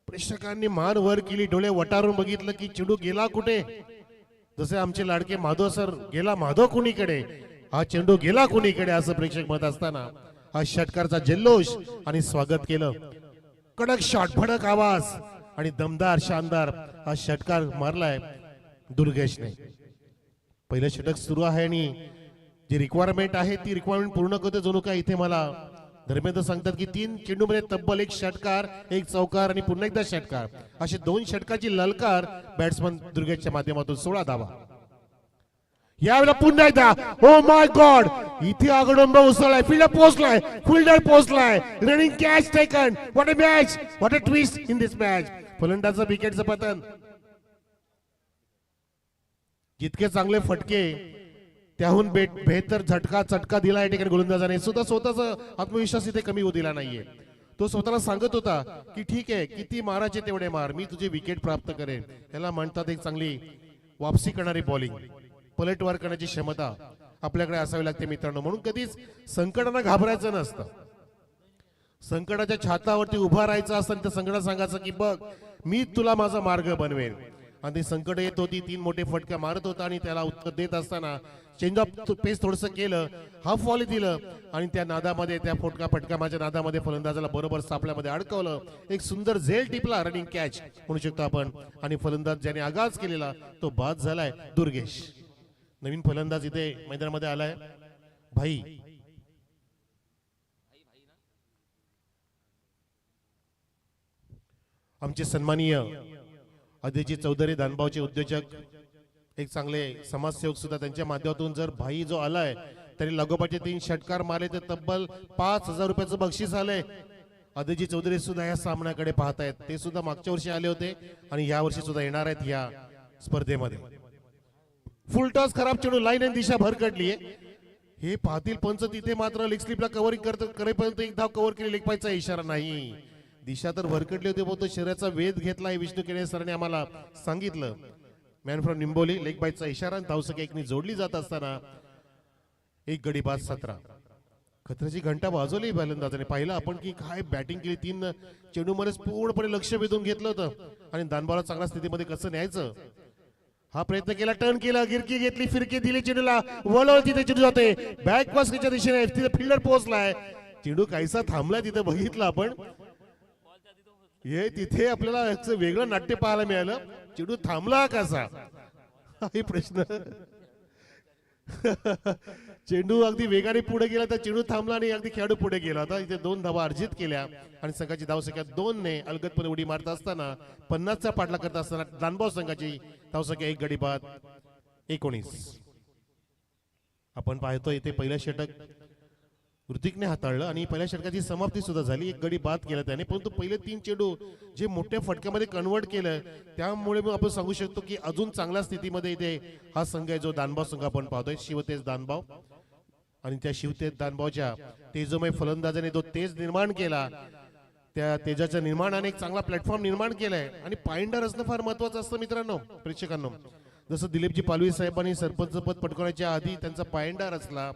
Speaker 1: प्रेक्षकांनी मान वर केली, डोळे वटारून बघितलं की चेंडू गेला कुठे. जसे आमचे लाडके माधव सर, गेला माधव कुणीकडे, हा चेंडू गेला कुणीकडे असं प्रेक्षक म्हणत असताना हा षटकारचा जल्लोष आणि स्वागत केलं. कडक शॉट, भडक आवाज आणि दमदार शानदार हा षटकार मारलाय दुर्गेशने. पहिलं षटक सुरू आहे आणि जी रिक्वायरमेंट आहे ती रिक्वायरमेंट पूर्ण करतो. जणू काय इथे मला धर्मेंद्र सांगतात की 3 चेंडूमध्ये तब्बल 1 षटकार, 1 चौकार आणि पुन्हा एकदा षटकार, असे 2 षटकाची ललकार बॅट्समन दुर्गेशच्या माध्यमातून 16 धावा. यावेळेला पुन्हा एकदा ओ माय गॉड, इथे आगडोंब उसळलाय. फिल्डर पोहोचलाय. Running catch taken. What a match, what a twist in this match. फलंदाजाचं विकेटचं पतन. जितके चांगले फटके त्याहून बेहतर झटका चटका दिला या ठिकाणी गोलंदाजाने. सुद्धा स्वतःचा आत्मविश्वास इथे कमी होऊ दिला नाहीये. तो स्वतःला सांगत होता की ठीक आहे, किती मारायचे तेवढे मार, मी तुझे विकेट प्राप्त करेन. याला म्हणतात एक चांगली वापसी करणारी बॉलिंग. पलटवार करण्याची क्षमता आपल्याकडे असावी लागते मित्रांनो. म्हणून कधीच संकटांना घाबरायचं नसतं. संकटाच्या छातावरती उभा राहायचं असतं, त्या संकटाला सांगायचं की बघ मी तुला माझा मार्ग बनवेन. आणि ती संकट येत होती, 3 मोठे फटका मारत होता आणि त्याला उत्तर देत असताना चेंज ऑफ पेस थोडंसं केलं, हाफ वॉली दिलं आणि त्या नादामध्ये, त्या फटका माझ्या नादामध्ये फलंदाजाला बरोबर सापळ्यामध्ये अडकवलं. एक सुंदर झेल टिपला, रनिंग कॅच म्हणू शकतो आपण. आणि फलंदाज ज्याने आगाज केलेला तो बाद झालाय दुर्गेश. नवीन फलंदाज इथे मैदानामध्ये आलाय भाई. आमचे सन्माननीय अदिती चौधरी दानभावचे उद्योजक, एक चांगले समाजसेवक सुद्धा, त्यांच्या माध्यमातून जर भाई जो आलाय तरी लगोपाठचे 3 षटकार मारले तर तब्बल 5,000 रुपयाचं बक्षीस आलंय. अदिती चौधरी सुद्धा या सामन्याकडे पाहतायत. ते सुद्धा मागच्या वर्षी आले होते आणि या वर्षी सुद्धा येणार आहेत या स्पर्धेमध्ये. फुल टॉस खराब चेंडू, लाईन आणि दिशा भरकटलीये. हे पाहतील पंच, तिथे मात्र लेग स्लिपला कव्हरिंग करेपर्यंत एक धाव कव्हर केली, लेग पायचा इशारा नाही. दिशा तर भरकटली होती, बहुतो शरीराचा वेध घेतला हे विष्णू केणे सरांनी आम्हाला सांगितलं. मॅन फ्रॉम निंबोली, लेग बायचा इशारा, धावसंख्या एकनी जोडली जात असताना एक गडी बाद 17. खतऱ्याची घंटा वाजवली फलंदाजाने. पाहिलं आपण की काय बॅटिंग केली, 3 चेंडू मध्येच पूर्णपणे लक्ष वेधून घेतलं होतं आणि दानबाला चांगल्या स्थितीमध्ये कसं न्यायचं हा प्रयत्न केला. टर्न केला, गिरकी घेतली, फिरकी दिली चेंडूला, वळवळ, तिथे चेंडू जाते बॅक बास्केटच्या दिशेने, तिथे फिल्डर पोहोचलाय. चेंडू काहीसा थांबलाय, तिथे बघितलं आपण. हे तिथे आपल्याला वेगळं नाट्य पाहायला मिळालं. चेंडू थांबला कसा हा प्रश्न. चेंडू अगदी वेगाने पुढे गेला तर चेंडू थांबला आणि अगदी खेळाडू पुढे गेला होता. इथे 2 धावा अर्जित केल्या आणि संघाची धावसंख्या 2 ने अलगदपणे उडी मारत असताना 50चा पाठलाग करत असताना दानभाव संघाची धावसंख्या 1 गडी बाद 19. आपण पाहतो इथे पहिलं षटक ऋतिकने हाताळलं आणि पहिल्या षटकाची समाप्ती सुद्धा झाली. 1 गडी बाद केला त्याने, परंतु पहिले 3 चेंडू जे मोठ्या फटक्यामध्ये कन्वर्ट केलं त्यामुळे आपण सांगू शकतो की अजून चांगल्या स्थितीमध्ये इथे हा संघ आहे जो दानभाव संघ आपण पाहतोय. शिवतेज दानभाव आणि त्या शिवतेज दानभावच्या तेजोमय फलंदाजाने जो तेज निर्माण केला, त्या तेजाच्या निर्माणाने एक चांगला प्लॅटफॉर्म निर्माण केलाय. आणि पायंडर असणं फार महत्वाचं असतं मित्रांनो, प्रेक्षकांनो. जसं दिलीपजी पालवी साहेबांनी सरपंच पद पटकवण्याच्या आधी त्यांचा पायंडर असला,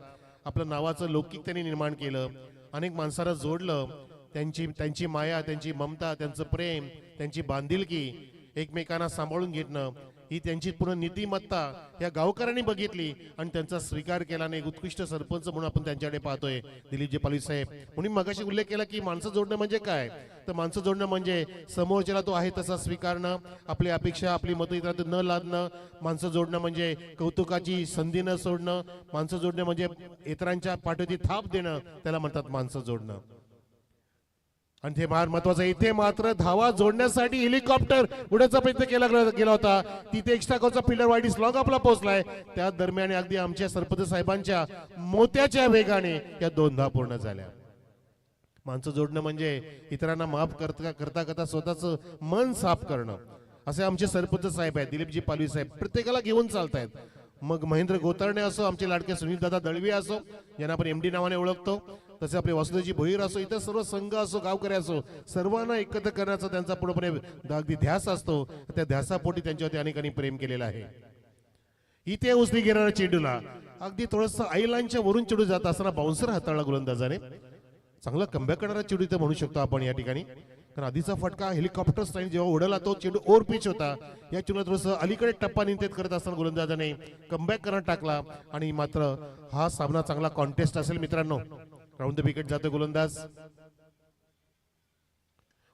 Speaker 1: आपलं नावाचं लौकिक त्यांनी निर्माण केलं, अनेक माणसाला जोडलं. त्यांची माया, त्यांची ममता, त्यांचं प्रेम, त्यांची बांधिलकी, एकमेकांना सांभाळून घेणं ही त्यांची पूर्ण नीतिमत्ता या गावकऱ्यांनी बघितली आणि त्यांचा स्वीकार केला. आणि उत्कृष्ट सरपंच म्हणून आपण त्यांच्याकडे पाहतोय दिलीपजी पालवी साहेब. म्हणून मगाशी उल्लेख केला की माणसं जोडणं म्हणजे काय, तर माणसं जोडणं म्हणजे समोरच्याला तो आहे तसा स्वीकारणं, आपली अपेक्षा, आपली मतं इतरांत न लादणं. माणसं जोडणं म्हणजे कौतुकाची संधी न सोडणं. माणसं जोडणं म्हणजे इतरांच्या पाठीवरती थाप देणं, त्याला म्हणतात माणसं जोडणं. आणि ते फार महत्वाचं. इथे मात्र धावा जोडण्यासाठी हेलिकॉप्टर उडण्याचा प्रयत्न केला गेला होता. तिथे एक्स्ट्रा कोचा फिल्डर वाईट लॉंग आपला पोहोचलाय. त्या दरम्यान अगदी आमच्या सरपंच साहेबांच्या मोत्याच्या वेगाने या 2 धावा पूर्ण झाल्या. माणसं जोडणं म्हणजे इतरांना माफ करता करता स्वतःच मन साफ करणं, असे आमचे सरपंच साहेब आहेत दिलीपजी पालवी साहेब. प्रत्येकाला घेऊन चालतायत. मग महेंद्र गोतरणे असो, आमचे लाडके सुनील दादा दळवी असो, ज्यांना आपण MD नावाने ओळखतो, तसे आपले वासुदेवजी भोईर असो, इतर सर्व संघ असो, गावकरी असो, सर्वांना एकत्र करण्याचा त्यांचा पूर्णपणे अगदी ध्यास असतो. त्या ध्यासापोटी त्यांच्यावरती अनेकांनी प्रेम केलेलं आहे. इथे उचली घेणाऱ्या चेंडूला अगदी थोडस आईलांच्या वरून चेंडू जात असताना बाउन्सर हाताळला गोलंदाजाने. चांगला कमबॅक करणारा चेंडू इथे म्हणू शकतो आपण या ठिकाणी. कारण आधीचा फटका हेलिकॉप्टर स्टाईल जेव्हा उडला तो चेंडू ओव्हर पिच होता. या चेंडूला थोडस अलीकडे टप्पा नियंत्रित करत असताना गोलंदाजाने कमबॅक करण्यात टाकला आणि मात्र हा सामना चांगला कॉन्टेस्ट असेल मित्रांनो. राऊंड द विकेट जातो गोलंदाज.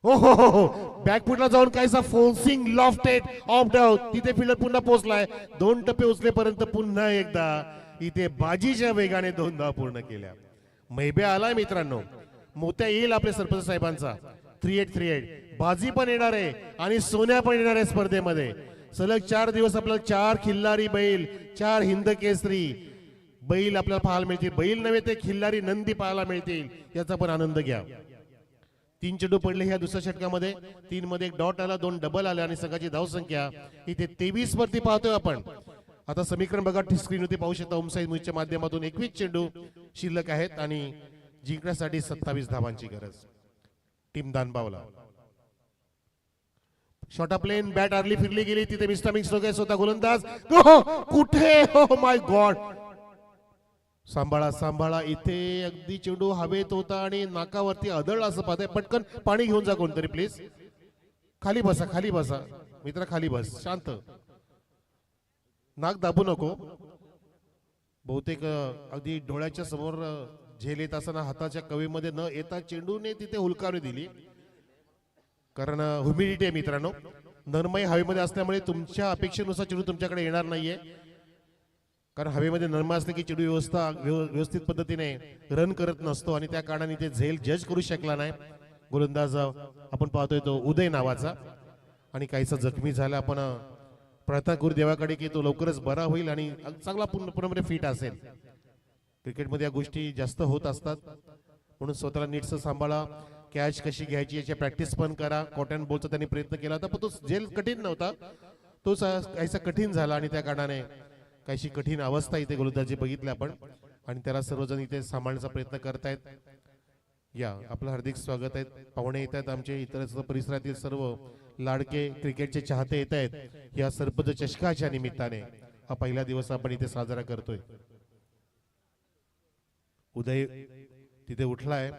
Speaker 1: हो हो हो हो, बॅकफुटला जाऊन काहीसा फोर्सिंग लॉफ्टेड ऑफ डाऊन, तिथे फिल्डर पुन्हा पोहोचलाय. 2 टप्पे उचलेपर्यंत पुन्हा एकदा इथे बाजीच्या वेगाने 2 धावा पूर्ण केल्या. मैब्या आलाय मित्रांनो, मोत्या येईल आपल्या सरपंच साहेबांचा. 3-8 बाजी पण येणार आहे आणि सोन्या पण येणार आहे स्पर्धेमध्ये. सलग 4 दिवस आपल्याला 4 खिल्लारी बैल, 4 हिंद केसरी बैल आपल्याला पाहायला मिळतील. बैल नव्हे ते खिल्लारी नंदी पाहायला मिळतील, याचा पण आनंद घ्या. 3 चेंडू पडले ह्या दुसऱ्या षटकामध्ये. 3 मध्ये 1 डॉट आला, 2 डबल आले आणि संघाची धावसंख्या इथे 23 वरती पाहतोय आपण. आता समीकरण बघा स्क्रीन वरती पाहू शकता. ओमसाईज म्यूजच्या माध्यमातून 21 चेंडू शिल्लक आहेत आणि जिंकण्यासाठी 27 धावांची गरज टीम दानबावला. शॉर्ट प्लेन बॅट अर्ली फिरली गेली, तिथे मिस्टर स्ट्रोक होता गोलंदाज. कुठे, हो माय गॉड, सांभाळा सांभाळा. इथे अगदी चेंडू हवेत होता आणि नाकावरती आदळला असं पाहताय. पटकन पाणी घेऊन जा कोणतरी प्लीज. खाली बसा, खाली बसा मित्र, खाली बस, शांत, नाक दाबू नको. बहुतेक अगदी डोळ्याच्या समोर झेल येत असताना हाताच्या कवेमध्ये न येता चेंडूने तिथे हुलकावणी दिली. कारण ह्युमिडिटी आहे मित्रांनो, नरमाई हवेमध्ये असल्यामुळे तुमच्या अपेक्षेनुसार चेंडू तुमच्याकडे येणार नाहीये. कारण हवेमध्ये नरमाई असले की चेंडू व्यवस्थित पद्धतीने रन करत नसतो आणि त्या कारणाने ते झेल जज करू शकला नाही. गोलंदाज आपण पाहतोय तो उदय नावाचा, आणि काहीसा जखमी झाला. आपण प्रार्थना करू देवाकडे की तो लवकरच बरा होईल आणि चांगला पूर्णपणे फिट असेल. क्रिकेटमध्ये या गोष्टी जास्त होत असतात, म्हणून स्वतःला नीटसं सांभाळा. कॅच कशी घ्यायची याची प्रॅक्टिस पण करा. कॉटन बॉलचा त्यांनी प्रयत्न केला होता, पण तो झेल कठीण नव्हता, तो काहीसा कठीण झाला आणि त्या कारणाने काहीशी कठीण अवस्था इथे गोलंदाजी बघितली आपण, आणि त्याला सर्वजण इथे सांभाळण्याचा प्रयत्न करतायत. या आपलं हार्दिक स्वागत आहे. पाहुणे येत आहेत आमचे, इतर परिसरातील सर्व लाडके क्रिकेटचे चाहते येत आहेत. या सरपंच चषकाच्या निमित्ताने हा पहिला दिवस आपण इथे साजरा करतोय. उदय तिथे उठलाय,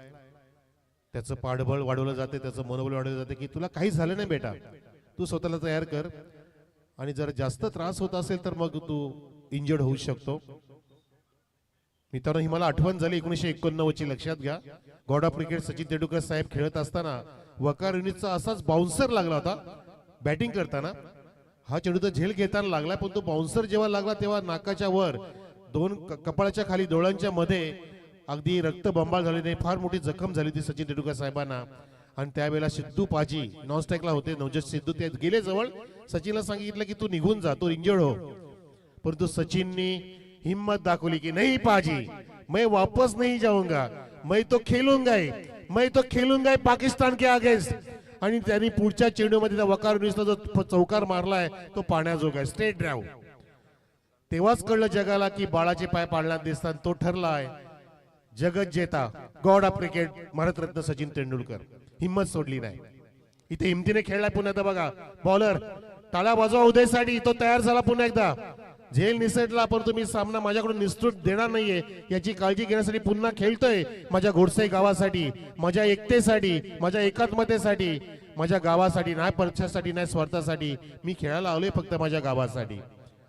Speaker 1: त्याचं पाठबळ वाढवलं जाते, त्याचं मनोबल वाढवलं जाते की तुला काही झालं नाही बेटा, तू स्वतःला तयार कर, आणि जर जास्त त्रास होत असेल तर मग तू इंजर्ड होऊ शकतो. मित्रांनो, ही मला आठवण झाली 1989 ची. लक्षात घ्या, god of cricket Sachin Tendulkar साहेब खेळत असताना वकार युनिटचा असाच बाउन्सर लागला होता बॅटिंग करताना. हा चेंडू तर झेल घेताना लागला, पण तो बाउन्सर जेव्हा लागला तेव्हा नाकाच्या वर दोन कपाळाच्या खाली डोळ्यांच्या मध्ये अगदी रक्त बंबाळ झालेली फार मोठी जखम झाली होती सचिन तेंडुलकर साहेबांना. आणि त्यावेळेला सिद्धू पाजी नॉन स्ट्राईकला होते, नवजोत सिद्धू ते गेले जवळ. सचिनला सांगितलं की तू निघून जा, तू इंजर्ड हो, परंतु सचिननी हिम्मत दाखवली की नहीं पाजी, मैं वापस नहीं जाऊंगा, मैं तो खेलूंगा ही, मैं तो खेलूंगा ही पाकिस्तान के अगेंस्ट. आणि त्यांनी पुढच्या चेंडूमध्ये त्या वकार युनिसला जो चौकार मारलाय तो पाण्याजोगा आहे, स्ट्रेट ड्राइव्ह. तेव्हाच कळलं जगाला की बाळाचे पाय पाळण्यात दिसतात. तो ठरलाय जगत जेता, God of cricket, Bharat Ratna Sachin Tendulkar. हिम्मत सोडली नाही, इथे हिमतीने खेळलाय पुन्हा. तर बघा बॉलर टाळ्या वाजवा उदयसाठी, तो तयार झाला पुन्हा एकदा. झेल निसटला, पण तुम्ही सामना माझ्याकडून निसटून देणार नाहीये याची काळजी घेण्यासाठी पुन्हा खेळतोय. माझ्या घोडसाई गावासाठी, माझ्या एकतेसाठी, माझ्या एकात्मतेसाठी, माझ्या गावासाठी, नाही पक्षासाठी, नाही स्वार्थासाठी. मी खेळायला आलोय फक्त माझ्या गावासाठी.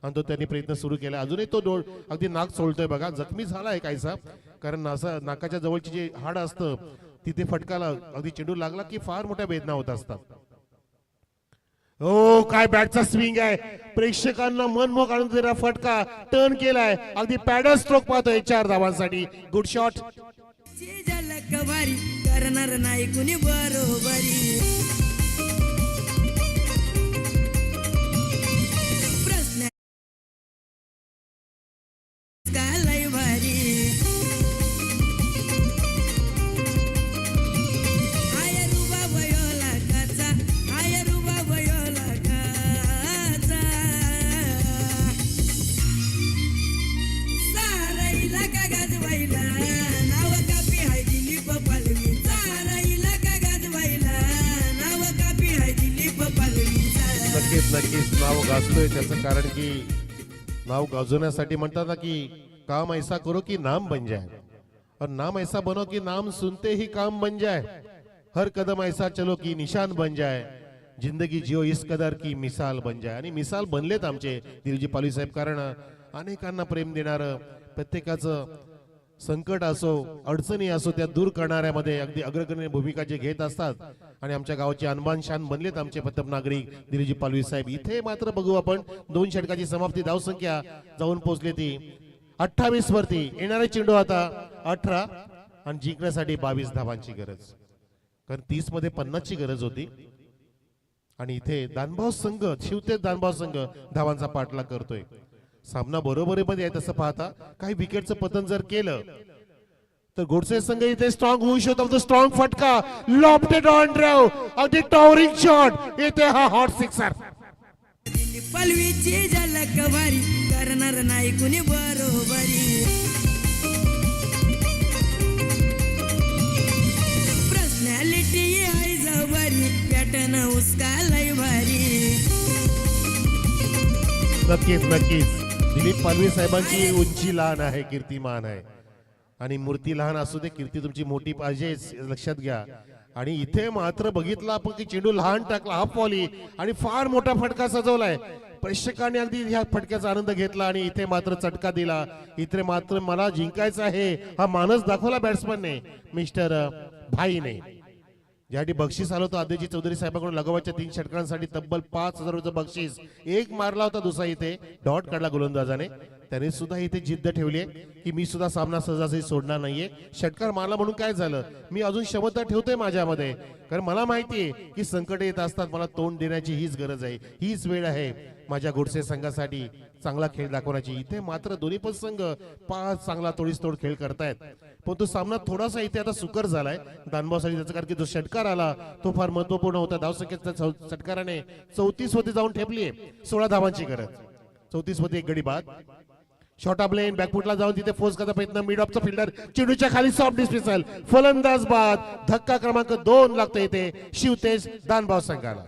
Speaker 1: आणि तो त्यांनी प्रयत्न सुरू केला. अजूनही तो अगदी नाक सोलतोय बघा, जखमी झालाय काहीसा, कारण असं नाकाच्या जवळची जे हाड असतं तिथे फटकाला अगदी चेंडू लागला की फार मोठ्या वेदना होत असतात. हो, काय बॅटचा स्विंग आहे, प्रेक्षकांना मनमोहक आनंद देणारा फटका, टर्न केलाय, अगदी पॅडल स्ट्रोक पाहतोय 4 धावांसाठी. Good shot.
Speaker 3: झलक भारी करणार नाही कुणी बरोबरी. प्रश्न लय भारी. आय रुबा वयोला काचा, आय रुबा वयोला काचा. साराईला का गाजवायला नाव कापी हाय दिलीप पालवी. साराईला का गाजवायला नाव कापी हाय दिलीप पालवीचा.
Speaker 1: नक्कीच नाव गाजतोय. त्याचं कारण की नाव गाजवण्यासाठी म्हणतात ना की काम ऐसा करो कि नाम बन जाए, और नाम ऐसा बनो कि नाम सुनते ही काम बन जाए. हर कदम ऐसा चलो की निशान बन जाए, जिंदगी जियो इस कदर की मिसाल बन जाए. आणि मिसाल बनलेत आमचे दिलजी पालवी साहेब, कारण अनेकांना प्रेम देणारं, प्रत्येकाचं संकट असो अडचणी असो त्या दूर करणाऱ्यामध्ये अगदी अग्रगण्य भूमिका जे घेत असतात. आणि आमच्या गावाची अनबान शान बनलेत आमचे प्रथम नागरिक दिलजी पालवी साहेब. इथे मात्र बघू आपण 2 षटकाची समाप्ती, धावसंख्या जाऊन पोहोचली ती 28 वरती. येणारे चेंडू आता 18 आणि जिंकण्यासाठी 22 धावांची गरज, कारण 30 मध्ये 50 ची गरज होती. आणि इथे दानभाव संघ, शिवतेज दानभाव संघ धावांचा पाठलाग करतोय. सामना बरोबरीमध्ये आहे तसं पाहता. काही विकेटचं पतन जर केलं तर गोडसे संघ इथे स्ट्रॉंग होऊ शकतो. द स्ट्रॉंग फटका, लॉफ्टेड ऑन ड्राइव्ह, अगदी टॉवरिंग शॉट, येते हा हॉट सिक्सर.
Speaker 3: पलवीची झलक भारी करणार नाही कुणी बरोबरी. पर्सनॅलिटी आहे जवरी, पॅटर्न उसका लय भारी.
Speaker 1: नक्कीच दिलीप पालवी साहेबांची उंची लहान आहे, कीर्तिमान आहे. आणि मूर्ती लहान असू दे, कीर्ती तुमची मोठी पाहिजे, लक्षात घ्या. आणि इथे मात्र बघितलं आपण की चेंडू लहान टाकला, हाफ वॉली, आणि फार मोठा फटका सजवलाय. प्रेक्षकांनी अगदी ह्या फटक्याचा आनंद घेतला आणि इथे मात्र चटका दिला. इथे मात्र मला जिंकायचं आहे हा मानस दाखवला बॅट्समनने, मिस्टर भाईने. ज्यासाठी बक्षीस आलं होतं आदिजी चौधरी साहेबांकडून लगोवाच्या 3 षटकांसाठी तब्बल 5,000 रुपये बक्षीस. एक मारला होता दुसरा, इथे डॉट काढला गोलंदाजाने. त्याने सुद्धा इथे जिद्द ठेवली आहे की मी सुद्धा सामना सहजासहजी सोडणार नाहीये. षटकार मारला म्हणून काय झालं, मी अजून क्षमता ठेवतोय माझ्यामध्ये, कारण मला माहिती आहे की संकट येत असतात, मला तोंड देण्याची हीच गरज आहे, हीच वेळ आहे माझ्या गोडसे संघासाठी चांगला खेळ दाखवण्याची. इथे मात्र दोन्ही पण संघ पाच चांगला तोडीसतोड खेळ करतायत, पण तो सामना थोडासा इथे आता सुकर झालाय दानभाऊसाठी त्याचा, कारण की जो षटकार आला तो फार महत्वपूर्ण होता. धावसंख्येच्या षटकाराने 34 वरती जाऊन ठेपली, 16 धावांची गरज, 34 मध्ये एक गडी बाद. शॉर्ट ऑफ लेन बॅकफुटला जाऊन तिथे फोर्स करता प्रयत्न, मिड ऑफचा फिल्डर चेंडूच्या खाली सॉफ्ट डिस्मिसल, फलंदाज बाद. धक्का क्रमांक 2 लागतो इथे शिवतेज दानभाऊ संघाला.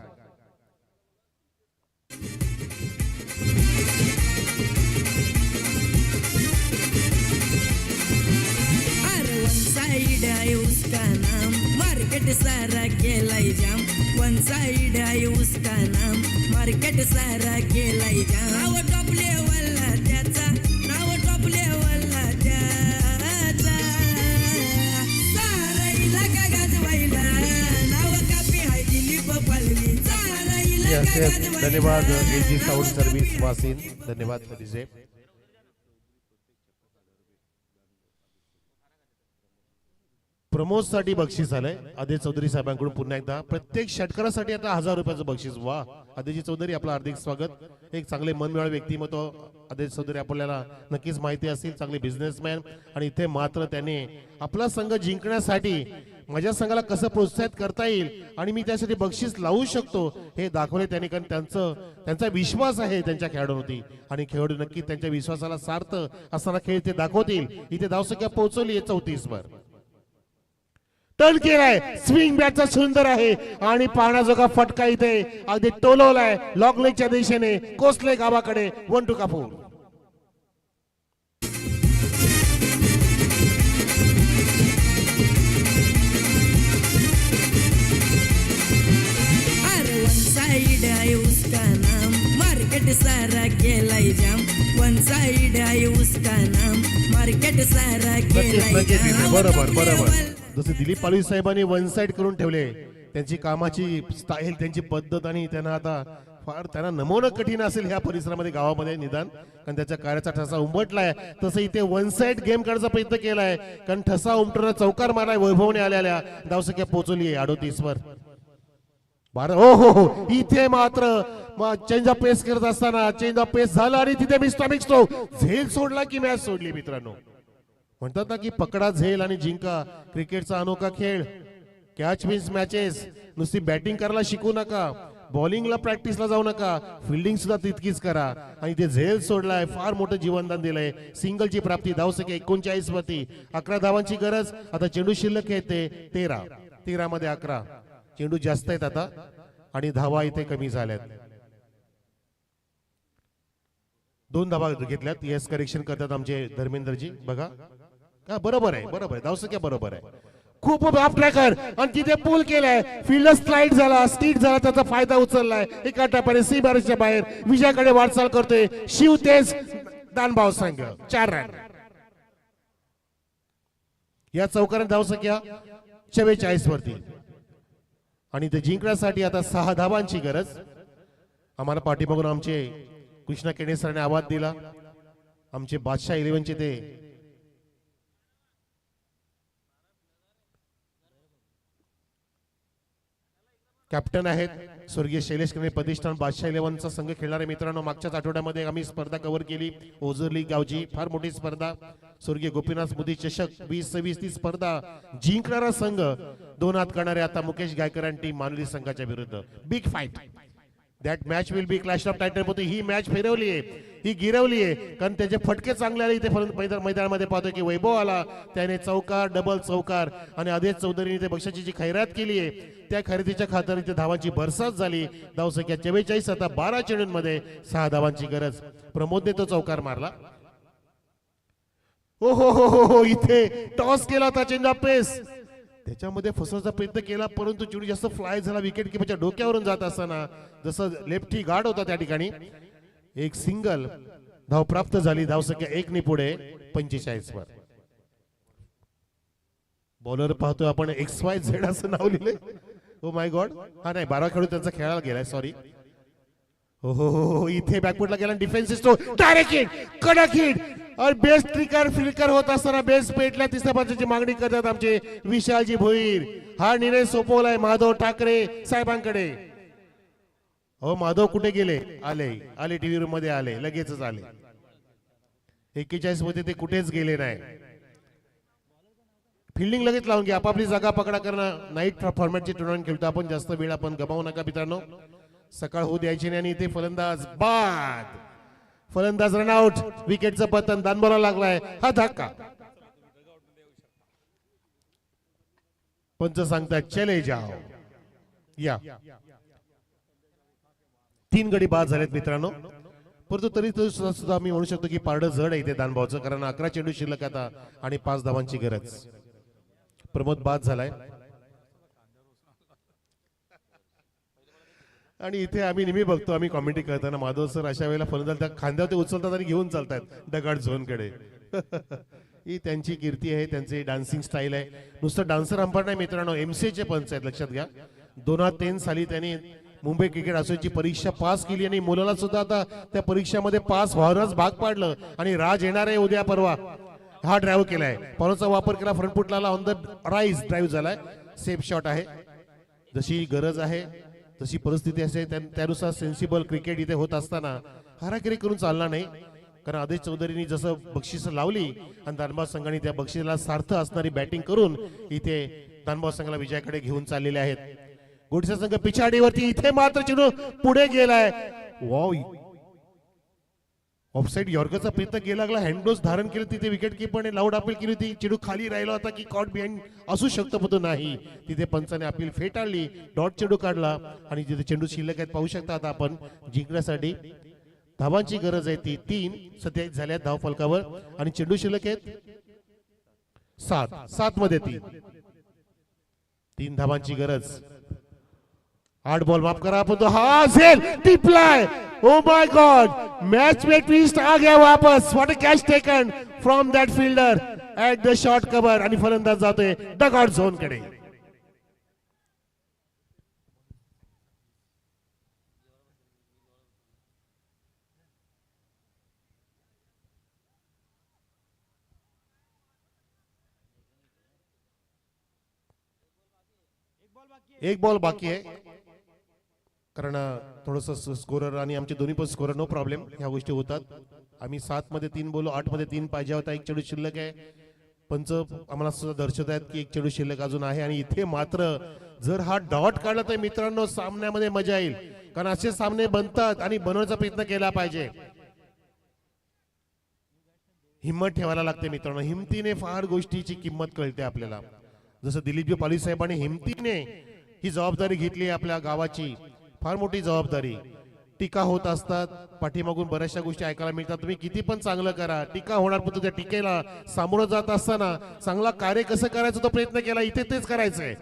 Speaker 3: अरे वन साइड है उसका नाम, मार्केट सारा केलाई जाम. वन साइड है उसका नाम, मार्केट सारा केलाई जाम. नाव टॉप लेवलला त्याचा, नाव टॉप लेवलला त्याचा. सारा इलाका गाजवायला नाव कापी हाय दिलीप पालवी. सारा इलाका गाजवायला
Speaker 1: धन्यवाद एजी साऊंड सर्व्हिस वासिन, धन्यवाद डीजे. प्रमोद साठी बक्षीस आलंय आदित्य चौधरी साहेबांकडून पुन्हा एकदा. प्रत्येक षटकारासाठी आता 1000 रुपयाचं बक्षीस. वा आदित्य चौधरी, आपलं हार्दिक स्वागत. एक चांगले मनमिळावू व्यक्तिमत्व आदित्य चौधरी, आपल्याला नक्कीच माहिती असेल, चांगले बिझनेसमॅन. आणि इथे मात्र त्याने आपला संघ जिंकण्यासाठी माझ्या संघाला कसं प्रोत्साहित करता येईल आणि मी त्यासाठी बक्षीस लावू शकतो हे दाखवले त्यांनी, कारण त्यांचा विश्वास आहे त्यांच्या खेळाडूंवरती आणि खेळाडू नक्की त्यांच्या विश्वासाला सार्थ असताना खेळ ते दाखवतील. इथे धावसंख्या पोहोचवली आहे 34 वर. टर्न केलाय, स्विंग बॅटचा सुंदर आहे आणि पाहण्याजोगा फटका इथे अगदी टोलवलाय लॉंग लेगच्या दिशेने, कोसले गावाकडे. 1-2 कापूर.
Speaker 3: अरे वन साइड है उसका नाम, मार्केट सारा केलाई जाम. वन साइड है उसका नाम, मार्केट सारा केलाई जाम.
Speaker 1: बरोबर. जसे दिलीप पालवी साहेबांनी वन साइड करून ठेवले, त्यांची कामाची स्टाईल, त्यांची पद्धत, आणि त्यांना आता फार त्यांना नमवणं कठीण असेल ह्या परिसरामध्ये, गावामध्ये निदान, कारण त्याच्या कार्याचा ठसा उमटलाय. तसं इथे वन साइड गेम करण्याचा प्रयत्न केलाय, कारण ठसा उमटून चौकार मारलाय वैभवने आलेल्या. धावसंख्या पोहोचवली आहे 38 वर. हो इथे मात्र चेंज ऑफ पेस करत असताना चेंज ऑफ पेस झाला आणि तिथे मिस्टो झेल सोडला की मॅच सोडली. मित्रांनो, म्हणतात ना की पकडा झेल आणि जिंका, क्रिकेटचा अनोखा खेळ. Catch wins matches. नुसती बॅटिंग करायला शिकू नका, बॉलिंगला प्रॅक्टिसला जाऊ नका, फिल्डिंग सुद्धा तितकीच करा. आणि ते झेल सोडलाय, फार मोठं जीवनदान दिलंय. सिंगलची प्राप्ती, धावसंख्या 39 वरती, 11 धावांची गरज. आता चेंडू शिल्लक येते 13 मध्ये 11. चेंडू जास्त आहेत आता आणि धावा इथे कमी झाल्यात. 2 धावा घेतल्यात. येस, करेक्शन करतात आमचे धर्मेंद्रजी. बघा का, बरोबर आहे, धावसंख्या बरोबर आहे. खूप ऑफ ट्रॅकर आणि तिथे पूल केलाय, फील्डर स्लाइड झाला, स्टीट झाला, त्याचा फायदा उचललाय. एका टप्प्याने सीमारेषेच्या बाहेर विजयाकडे वाटचाल करतोय शिवतेज दानभाऊ संघ. 4 रन. या चौकारात धावसंख्या 44 वरती आणि ते जिंकण्यासाठी आता 6 धावांची गरज. आम्हाला पाठीमागून आमचे कृष्णा केणे सरांनी आवाज दिला, आमचे बादशाह 11चे ते कॅप्टन आहेत स्वर्गीय शैलेश केणे, प्रतिष्ठान बादशाह 11चा संघ खेळणारे. मित्रांनो, मागच्याच आठवड्यामध्ये आम्ही स्पर्धा कव्हर केली, ओझरली गावची फार मोठी स्पर्धा, स्वर्गीय गोपीनाथ मुदी चषक 2026 ती स्पर्धा जिंकणारा संघ 2 हात करणारे आता मुकेश गायकर टीम मानुली संघाच्या विरुद्ध. Big fight. That match will be clash of Titan. होती ही मॅच फिरवली आहे, ही गिरवली आहे, कारण त्याचे फटके चांगले आले. इथे मैदानामध्ये पाहतोय की वैभव आला, त्याने चौकार, डबल चौकार आणि आदित्य चौधरीने ते बक्षाची जी खैरात केली आहे त्या खरेदीच्या खातर इथे धावांची भरसाच झाली. धावसंख्या 44. आता 12 चेंडूंमध्ये 6 धावांची गरज. प्रमोदने तो चौकार मारला. हो इथे टॉस केला होता चेंज ऑफ पेस, त्याच्यामध्ये फसवण्याचा प्रयत्न केला, परंतु चेंडू जास्त फ्लाय झाला. विकेट किपरच्या डोक्यावरून जात असताना जसं लेफ्टी गार्ड होता त्या ठिकाणी एक सिंगल धाव प्राप्त झाली. धावसंख्या 1 ने पुढे 45 वर. बॉलर पाहतोय आपण XYZ असं नाव लिहिलंय. ओ माय गॉड. हा नाही, 12 खेळाडू त्यांचा खेळायला गेलाय, सॉरी. हो, इथे बॅकफुटला गेला डिफेन्स असतो, डायरेक्ट हिट, कडक हिट और बेस्ट ट्रिकर फिल्कर होत असताना बेस्ट पेटला तिसऱ्या पंचाची मागणी करतात आमचे विशालजी भोईर. हा निर्णय सोपवलाय माधव ठाकरे साहेबांकडे. हो माधव कुठे गेले? आले टीव्ही रूम मध्ये आले, लगेचच आले. 41 मध्ये ते कुठेच गेले नाही. फिल्डिंग लगेच लावून घ्या, आपापली जागा पकडा, करणं नाईट फॉर्मॅटची टुर्नामेंट खेळतो आपण, जास्त वेळ आपण गमावू नका मित्रांनो. सकाळ होऊ द्यायची नाही. आणि इथे फलंदाज बाद, फलंदाज रनआउट, विकेटचं पतन, दानबोला लागलाय, हा धक्का. पंच सांगतात चले जाओ. या 3 गडी बाद झालेत मित्रांनो, परंतु तरी सुद्धा मी म्हणू शकतो की पारडं जड आहे इथे दानभावचं, कारण 11 चेंडू शिल्लक आता आणि 5 धावांची गरज. प्रमोद बाद झालाय आणि इथे आम्ही नेहमी बघतो, आम्ही कॉमेंट्री करताना माधव सर अशा वेळेला फलंदाज त्या खांद्यावर ते उचलतात आणि घेऊन चालतात दगड झोन कडे. ही त्यांची कीर्ती आहे, त्यांची डान्सिंग स्टाईल आहे. नुसतं डान्सर अंपायर नाही मित्रांनो, एमसीए चे पंच आहेत, लक्षात घ्या. 2003 साली त्यांनी मुंबई क्रिकेट असोसिएशनची परीक्षा पास केली आणि मुलाला सुद्धा आता त्या परीक्षामध्ये पास व्हायलाच भाग पाडलं. आणि राज येणार आहे उद्या परवा, हा ड्राईव्ह केलाय, पॉलचा वापर केला, फ्रंट फुटला ऑन द राईज ड्राईव्ह झालाय, सेफ शॉट आहे. जशी गरज आहे, जशी परिस्थिती असेल त्यानुसार सेन्सिबल क्रिकेट इथे होत असताना हाराकिरी करून चालणार नाही. कारण आदेश चौधरींनी जसं बक्षीस लावली आणि दानबाद संघाने त्या बक्षिसाला सार्थ असणारी बॅटिंग करून इथे दानबाद संघाला विजयाकडे घेऊन चाललेले आहेत. गोडीचा संघ पिछाडीवरती, इथे मात्र चेंडू पुढे गेलाय. वाव, ऑफसाईड यॉर्करचा प्रयत्न केला लागला, हँडग्लोव्स धारण केले तिथे विकेट किपरने लाऊड अपील केली होती. चेंडू खाली राहिला होता की कॉट बिहाइंड असू शकतो, पण तो नाही. तिथे पंचाने अपील फेटाळली, डॉट चेंडू काढला आणि जिथे चेंडू शिल्लक आहेत पाहू शकता. आता आपण जिंकण्यासाठी धावांची गरज आहे ती 3 सध्या झाल्या धाव फलकावर आणि चेंडू शिल्लक आहेत 7 मध्ये 3 धावांची गरज. 8 बॉल माफ करा, पण तो हा असेल टिपलाय. ओ माय गॉड, मैच में ट्विस्ट आ गया वापस. What a catch taken from that fielder at the short cover. आणि फलंदाज जातोय डगआउट झोन कडे. एक बॉल बाकी आहे, कारण थोडस स्कोरर आणि आमचे दोन्ही पण स्कोरर नो प्रॉब्लेम, ह्या गोष्टी होतात. आम्ही 7 मध्ये 3 बोललो, 8 मध्ये 3 पाहिजे होता. 1 चेंडू शिल्लक आहे. पंच आम्हाला सुद्धा दर्शवत आहेत की 1 चेंडू शिल्लक अजून आहे. आणि इथे मात्र जर हा डॉट काढला तर मित्रांनो सामन्यामध्ये मजा येईल, कारण असे सामने बनतात आणि बनवण्याचा प्रयत्न केला पाहिजे. हिम्मत ठेवायला लागते मित्रांनो, हिमतीने फार गोष्टीची किंमत कळते आपल्याला. जसं दिलीपजी पाली साहेबांनी हिमतीने ही जबाबदारी घेतली आपल्या गावाची, फार मोठी जबाबदारी. टीका होत असतात, पाठीमागून बऱ्याचशा गोष्टी ऐकायला मिळतात. तुम्ही किती पण चांगलं करा, टीका होणार, पण त्या टीकेला सामोरं जात असताना चांगला कार्य कसं करायचं तो प्रयत्न केला. इथे तेच करायचंय.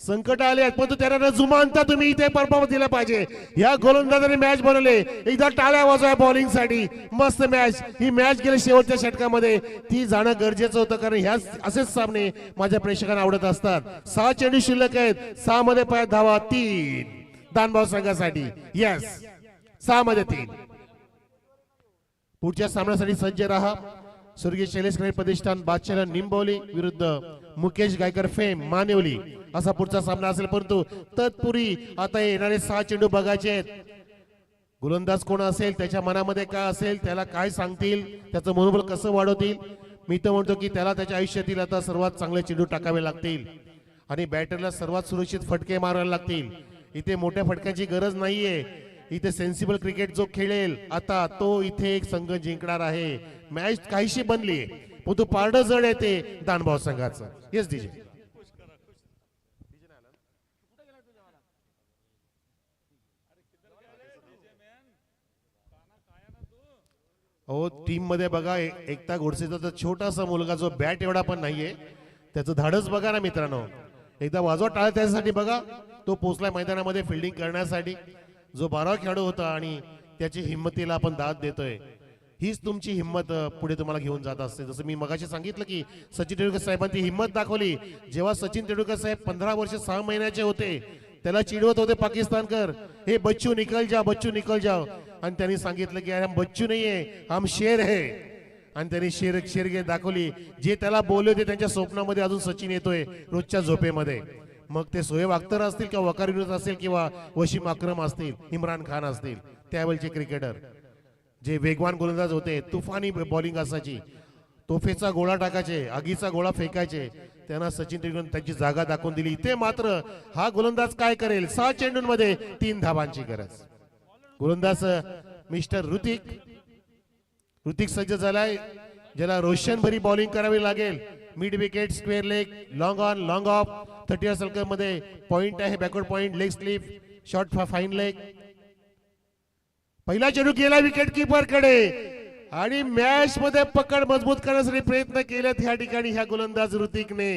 Speaker 1: संकट आले आहेत, पण त्यांना न जुमानता तुम्ही इथे परफॉर्मन्स दिला पाहिजे. या गोलंदाजाने मॅच बनवले, एकदा टाळ्या वाजवा बॉलिंग साठी. मस्त मॅच, ही मॅच गेली शेवटच्या षटकामध्ये, ती जाणं गरजेचं होतं, कारण ह्या असेच सामने माझ्या प्रेक्षकांना आवडत असतात. 6 चेंडू शिल्लक आहेत, 6 मध्ये 5 धावा, 3 दानभाव संघासाठी. यस, 6 मध्ये 3. पुढच्या सामन्यासाठी सज्ज रहा. स्वर्गीय शैलेश क्रिकेट प्रतिष्ठान बादशाह निंबोली विरुद्ध मुकेश गायकर फेम मानेवली असा पुढचा सामना असेल. परंतु तत्पूर्वी आता येणारे 6 चेंडू बघायचे आहेत. गोलंदाज कोण असेल, त्याच्या मनामध्ये काय असेल, त्याला काय सांगतील, त्याचं मनोबल कसं वाढवतील. मी तर म्हणतो की त्याला त्याच्या आयुष्यातील आता सर्वात चांगले चेंडू टाकावे लागतील आणि बॅटरला सर्वात सुरक्षित फटके मारायला लागतील. इथे मोठ्या फटक्याची गरज नाहीये. इथे सेन्सिबल क्रिकेट जो खेळेल आता तो इथे एक संघ जिंकणार आहे. मॅच काहीशी बनली, पण तो पारडं जड आहे ते दानभाव संघाचं. Yes DJ. हो, टीम मध्ये बघा एकता गोडसेचा तर छोटासा मुलगा जो बॅट एवढा पण नाहीये, त्याचं धाडस बघा ना मित्रांनो. एकदा वाजवा टाळ्या त्यासाठी बघा. तो पोचलाय मैदानामध्ये फिल्डिंग करण्यासाठी. जो 12 खेळाडू होता आणि त्याची हिम्मतीला आपण दाद देतोय. हीच तुमची हिम्मत पुढे तुम्हाला घेऊन जात असते. जसं मी मगाशी सांगितलं की सचिन तेंडुलकर साहेबांनी हिम्मत दाखवली. जेव्हा सचिन तेंडुलकर साहेब 15 वर्ष 6 महिन्याचे होते, त्याला चिडवत होते पाकिस्तानकर, हे बच्चू निकल जाओ, बच्चू निकल जाओ. आणि त्यांनी सांगितलं की अरे हम बच्चू नाहीये, हम शेर है. आणि त्यांनी शेरगे दाखवली. जे त्याला बोलले होते त्यांच्या स्वप्नामध्ये अजून सचिन येतोय रोजच्या झोपेमध्ये. मग ते सोहेब अख्तर असतील किंवा वकार युनुस असेल किंवा वसीम अक्रम असतील, इम्रान खान असतील, त्यावेळचे क्रिकेटर जे वेगवान गोलंदाज होते, तुफानी बॉलिंग असायची, तोफेचा गोळा टाकायचे, आगीचा गोळा फेकायचे, त्यांना सचिन तेंडुलकर त्यांची जागा दाखवून दिली. इथे मात्र हा गोलंदाज काय करेल, 6 चेंडूंमध्ये 3 धावांची गरज. गोलंदाज मिस्टर ऋतिक सज्ज झालाय, ज्याला रोशनभरी बॉलिंग करावी लागेल. Mid wicket, square leg, long on, long of, 30 circle मध्ये पॉइंट आहे, backward point, leg slip, short fine leg. पहिला चेंडू गेला विकेट कीपर कडे आणि मॅच मध्ये पकड मजबूत करण्यासाठी प्रयत्न केलेत ह्या ठिकाणी ह्या गोलंदाज ऋतिकने.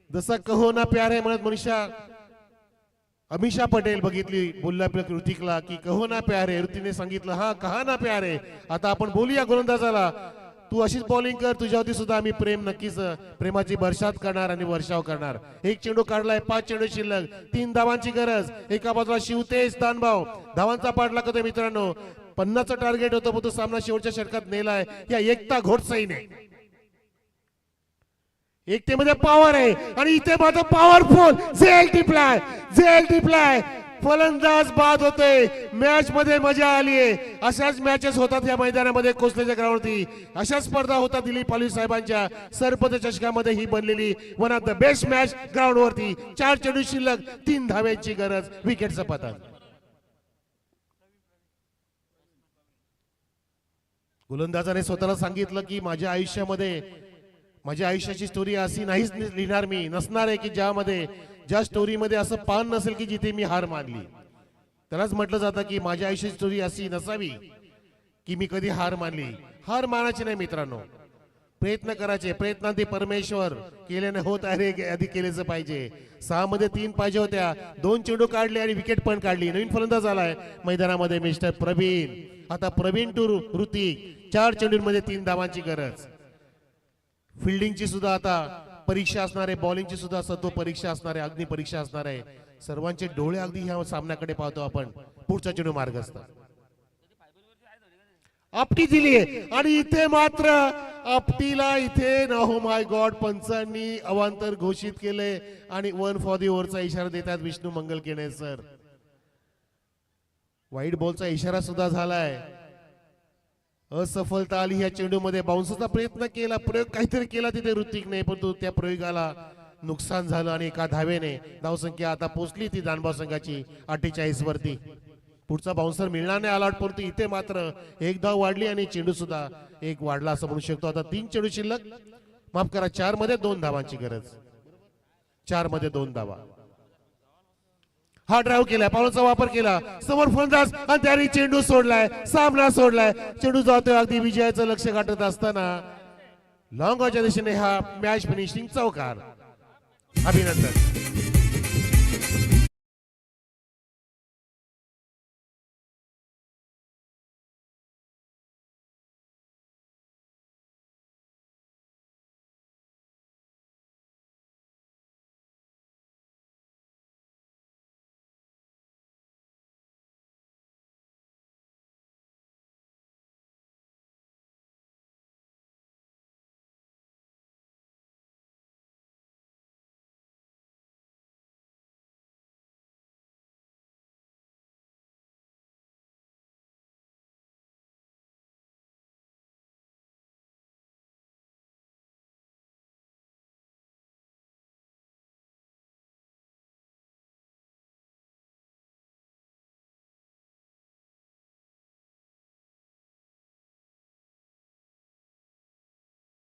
Speaker 1: जसा कहो ना प्यार है म्हणत अमिषा पटेल बघितली, बोलला आपल्या ऋतिकला की कहो ना प्यार है. ऋतिकने सांगितलं हा कहा ना प्यार है. आता आपण बोलूया गोलंदाजाला, तू अशीच बॉलिंग कर, तुझ्यावरती सुद्धा आम्ही प्रेम नक्कीच प्रेमाची बरसात करणार आणि वर्षाव करणार. एक चेंडू काढलाय, 5 चेंडू शिल्लक, 3 धावांची गरज. एका बाजूला शिवतेज दानभाव धावांचा पाठलाग होतोय मित्रांनो. 50चं टार्गेट होतं, पण तो सामना शेवटच्या षटकात नेलाय या एकता घोटसाईने. एकतेमध्ये पॉवर आहे आणि इथे मात्र पॉवरफुल झेल टिपलाय. फलंदाज बाद होते. मॅच मध्ये मजा आली आहे. अशाच मॅचेस होतात या मैदानामध्ये, कोसल्याच्या ग्राउंडवरती. अशा स्पर्धा होतात दिलीप पालवी साहेबांच्या सरपंच चषकामध्ये ही बनलेली one of the best match ग्राउंडवरती. 4 चेंडू शिल्लक, 3 धाव्यांची गरज, विकेटचं पतन. गोलंदाजाने स्वतःला सांगितलं की माझ्या आयुष्याची स्टोरी अशी नाहीच लिहिणार मी, नसणार आहे की ज्या स्टोरीमध्ये असं पान नसेल की जिथे मी हार मानली. त्यालाच म्हटलं जातं की माझ्या आयुष्याची स्टोरी अशी नसावी की मी कधी हार मानली. हार मानायची नाही मित्रांनो, प्रयत्न करायचे. प्रयत्नांती परमेश्वर, केल्याने होत आहे, आधी केलेच पाहिजे. 6 मध्ये 3 पाहिजे होत्या, 2 चेंडू काढले आणि विकेट पण काढली. नवीन फलंदाज आलाय मैदानामध्ये मिस्टर प्रवीण. आता प्रवीण टू ऋतिक, 4 चेंडूंमध्ये 3 धावांची गरज. फिल्डिंगची सुद्धा आता परीक्षा असणार आहे, बॉलिंगची सुद्धा सत्व परीक्षा असणार आहे, अग्नि परीक्षा असणार आहे. सर्वांचे डोळे अगदी ह्या सामन्याकडे पाहतो आपण. पुढचा चेंडू मार्गस्थ, आपटी दिलीये आणि इथे मात्र आपटीला इथे हो माय गॉड पंचांनी अवांतर घोषित केले आणि 1 फॉर दी ओव्हरचा इशारा देतात विष्णू मंगलकेणे सर. वाईट बॉलचा इशारा सुद्धा झालाय. असफलता आली ह्या चेंडूमध्ये. बाउन्सचा प्रयत्न केला, प्रयोग काहीतरी केला तिथे ऋतिकने, परंतु त्या प्रयोगाला नुकसान झालं आणि एका धावेने धावसंख्या आता पोहोचली ती दानभाव संघाची 48 वरती. पुढचा बाउन्सर मिळणार नाही आला, परंतु इथे मात्र 1 धाव वाढली आणि चेंडू सुद्धा 1 वाढला असं म्हणू शकतो. आता 3 चेंडू शिल्लक, माफ करा 4 मध्ये 2 धावांची गरज. 4 मध्ये 2 धावा. हा ड्राईव्ह केला, पावलाचा वापर केला, समोर फलंदाज आणि त्याने चेंडू सोडलाय, सामना सोडलाय. चेंडू जातोय अगदी विजयाचं लक्ष गाठत असताना. लॉंग ऑनच्या दिशेने हा मॅच फिनिशिंग चौकार. अभिनंदन.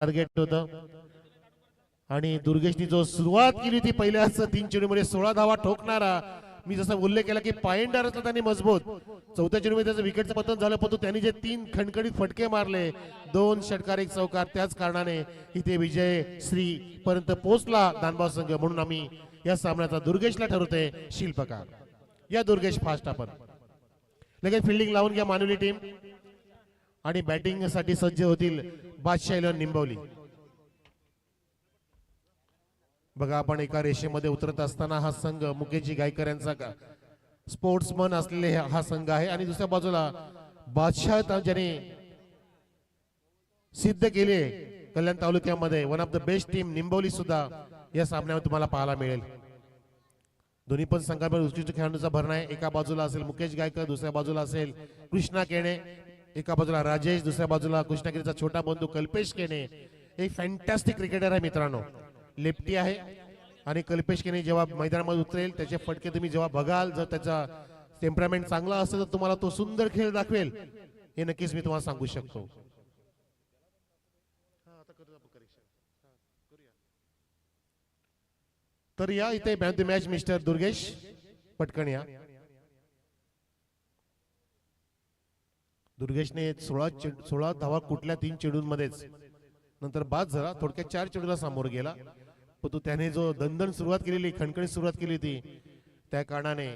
Speaker 1: टार्गेट होतं आणि दुर्गेशनी जो सुरुवात केली ती पहिल्याच 3 चेंडूमध्ये 16 धावा ठोकणारा. मी जसा उल्लेख केला की पायंडार त्यांनी मजबूत. 4थ्या चेंडूमध्ये त्याचं विकेटचं पतन झालं, पण त्यांनी जे 3 खणखणीत फटके मारले, 2 षटकार 1 चौकार, त्याच कारणाने इथे विजय श्री पर्यंत पोहोचला दानभाव संघ. म्हणून आम्ही या सामन्याचा दुर्गेशला ठरवते शिल्पकार. या दुर्गेश फास्ट आपण लगेच फिल्डिंग लावून घ्या मानवली टीम आणि बॅटिंग साठी सज्ज होतील बादशाह इलेव्हन निंबवली. बघा आपण एका रेषेमध्ये उतरत असताना हा संघ मुकेशजी गायकर यांचा स्पोर्ट्समन असलेले हा संघ आहे आणि दुसऱ्या बाजूला बादशाह ज्याने सिद्ध केले कल्याण तालुक्यामध्ये one of the best team Nimbavali सुद्धा या सामन्यावर तुम्हाला पाहायला मिळेल. दोन्ही पण संघामध्ये उत्कृष्ट खेळाडूंचा भरणा आहे. एका बाजूला असेल मुकेश गायकर, दुसऱ्या बाजूला असेल कृष्णा केणे, एका बाजूला राजेश, दुसऱ्या बाजूला कृष्णा केणेचा छोटा बंधू कल्पेश केणे. एक फॅन्टॅस्टिक क्रिकेटर आहे मित्रांनो, लेफ्टी आहे आणि कल्पेश केणे जेव्हा मैदानामध्ये उतरेल त्याचे फटके तुम्ही जेव्हा बघाल, जर त्याचा टेम्परामेंट चांगला असेल तर तुम्हाला तो सुंदर खेळ दाखवेल हे नक्कीच मी तुम्हाला सांगू शकतो. तर या इथे man of the match mister Durgesh पटकन या. दुर्गेशने 16 धावा कुठल्या 3 चेडूंमध्येच, नंतर बाद झाला, थोडक्यात 4 चेडूला सामोर गेला. परंतु त्याने जो दणदण सुरुवात केलेली, खणखणीत सुरुवात केली होती, त्या कारणाने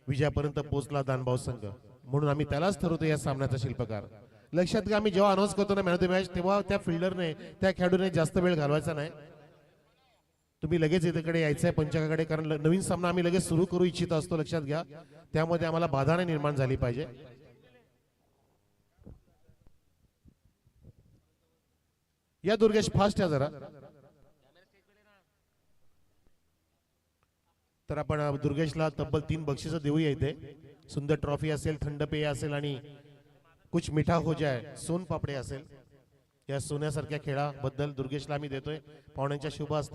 Speaker 1: विजयापर्यंत पोहोचला दानभाऊ संघ. म्हणून आम्ही त्यालाच ठरवतो या सामन्याचा शिल्पकार. लक्षात घ्या, आम्ही जेव्हा अनाऊन्स करतो ना मॅन ऑफ द मॅच, तेव्हा त्या फिल्डरने, त्या खेळाडूने जास्त वेळ घालवायचा नाही. तुम्ही लगेच इकडे यायचं आहे पंचांगाकडे, कारण नवीन सामना आम्ही लगेच सुरू करू इच्छित असतो. लक्षात घ्या, त्यामध्ये आम्हाला बाधा नाही निर्माण झाली पाहिजे. या दुर्गेश फास्ट या जरा. तर आपण दुर्गेशला तब्बल 3 बक्षिसं देऊया इथे. सुंदर ट्रॉफी असेल, थंड पेय असेल आणि कुछ मिठा हो जाए सोन पापडे असेल. या सोन्यासारख्या खेळाबद्दल दुर्गेशला आम्ही देतोय पाहुण्यांच्या शुभ हस्ते.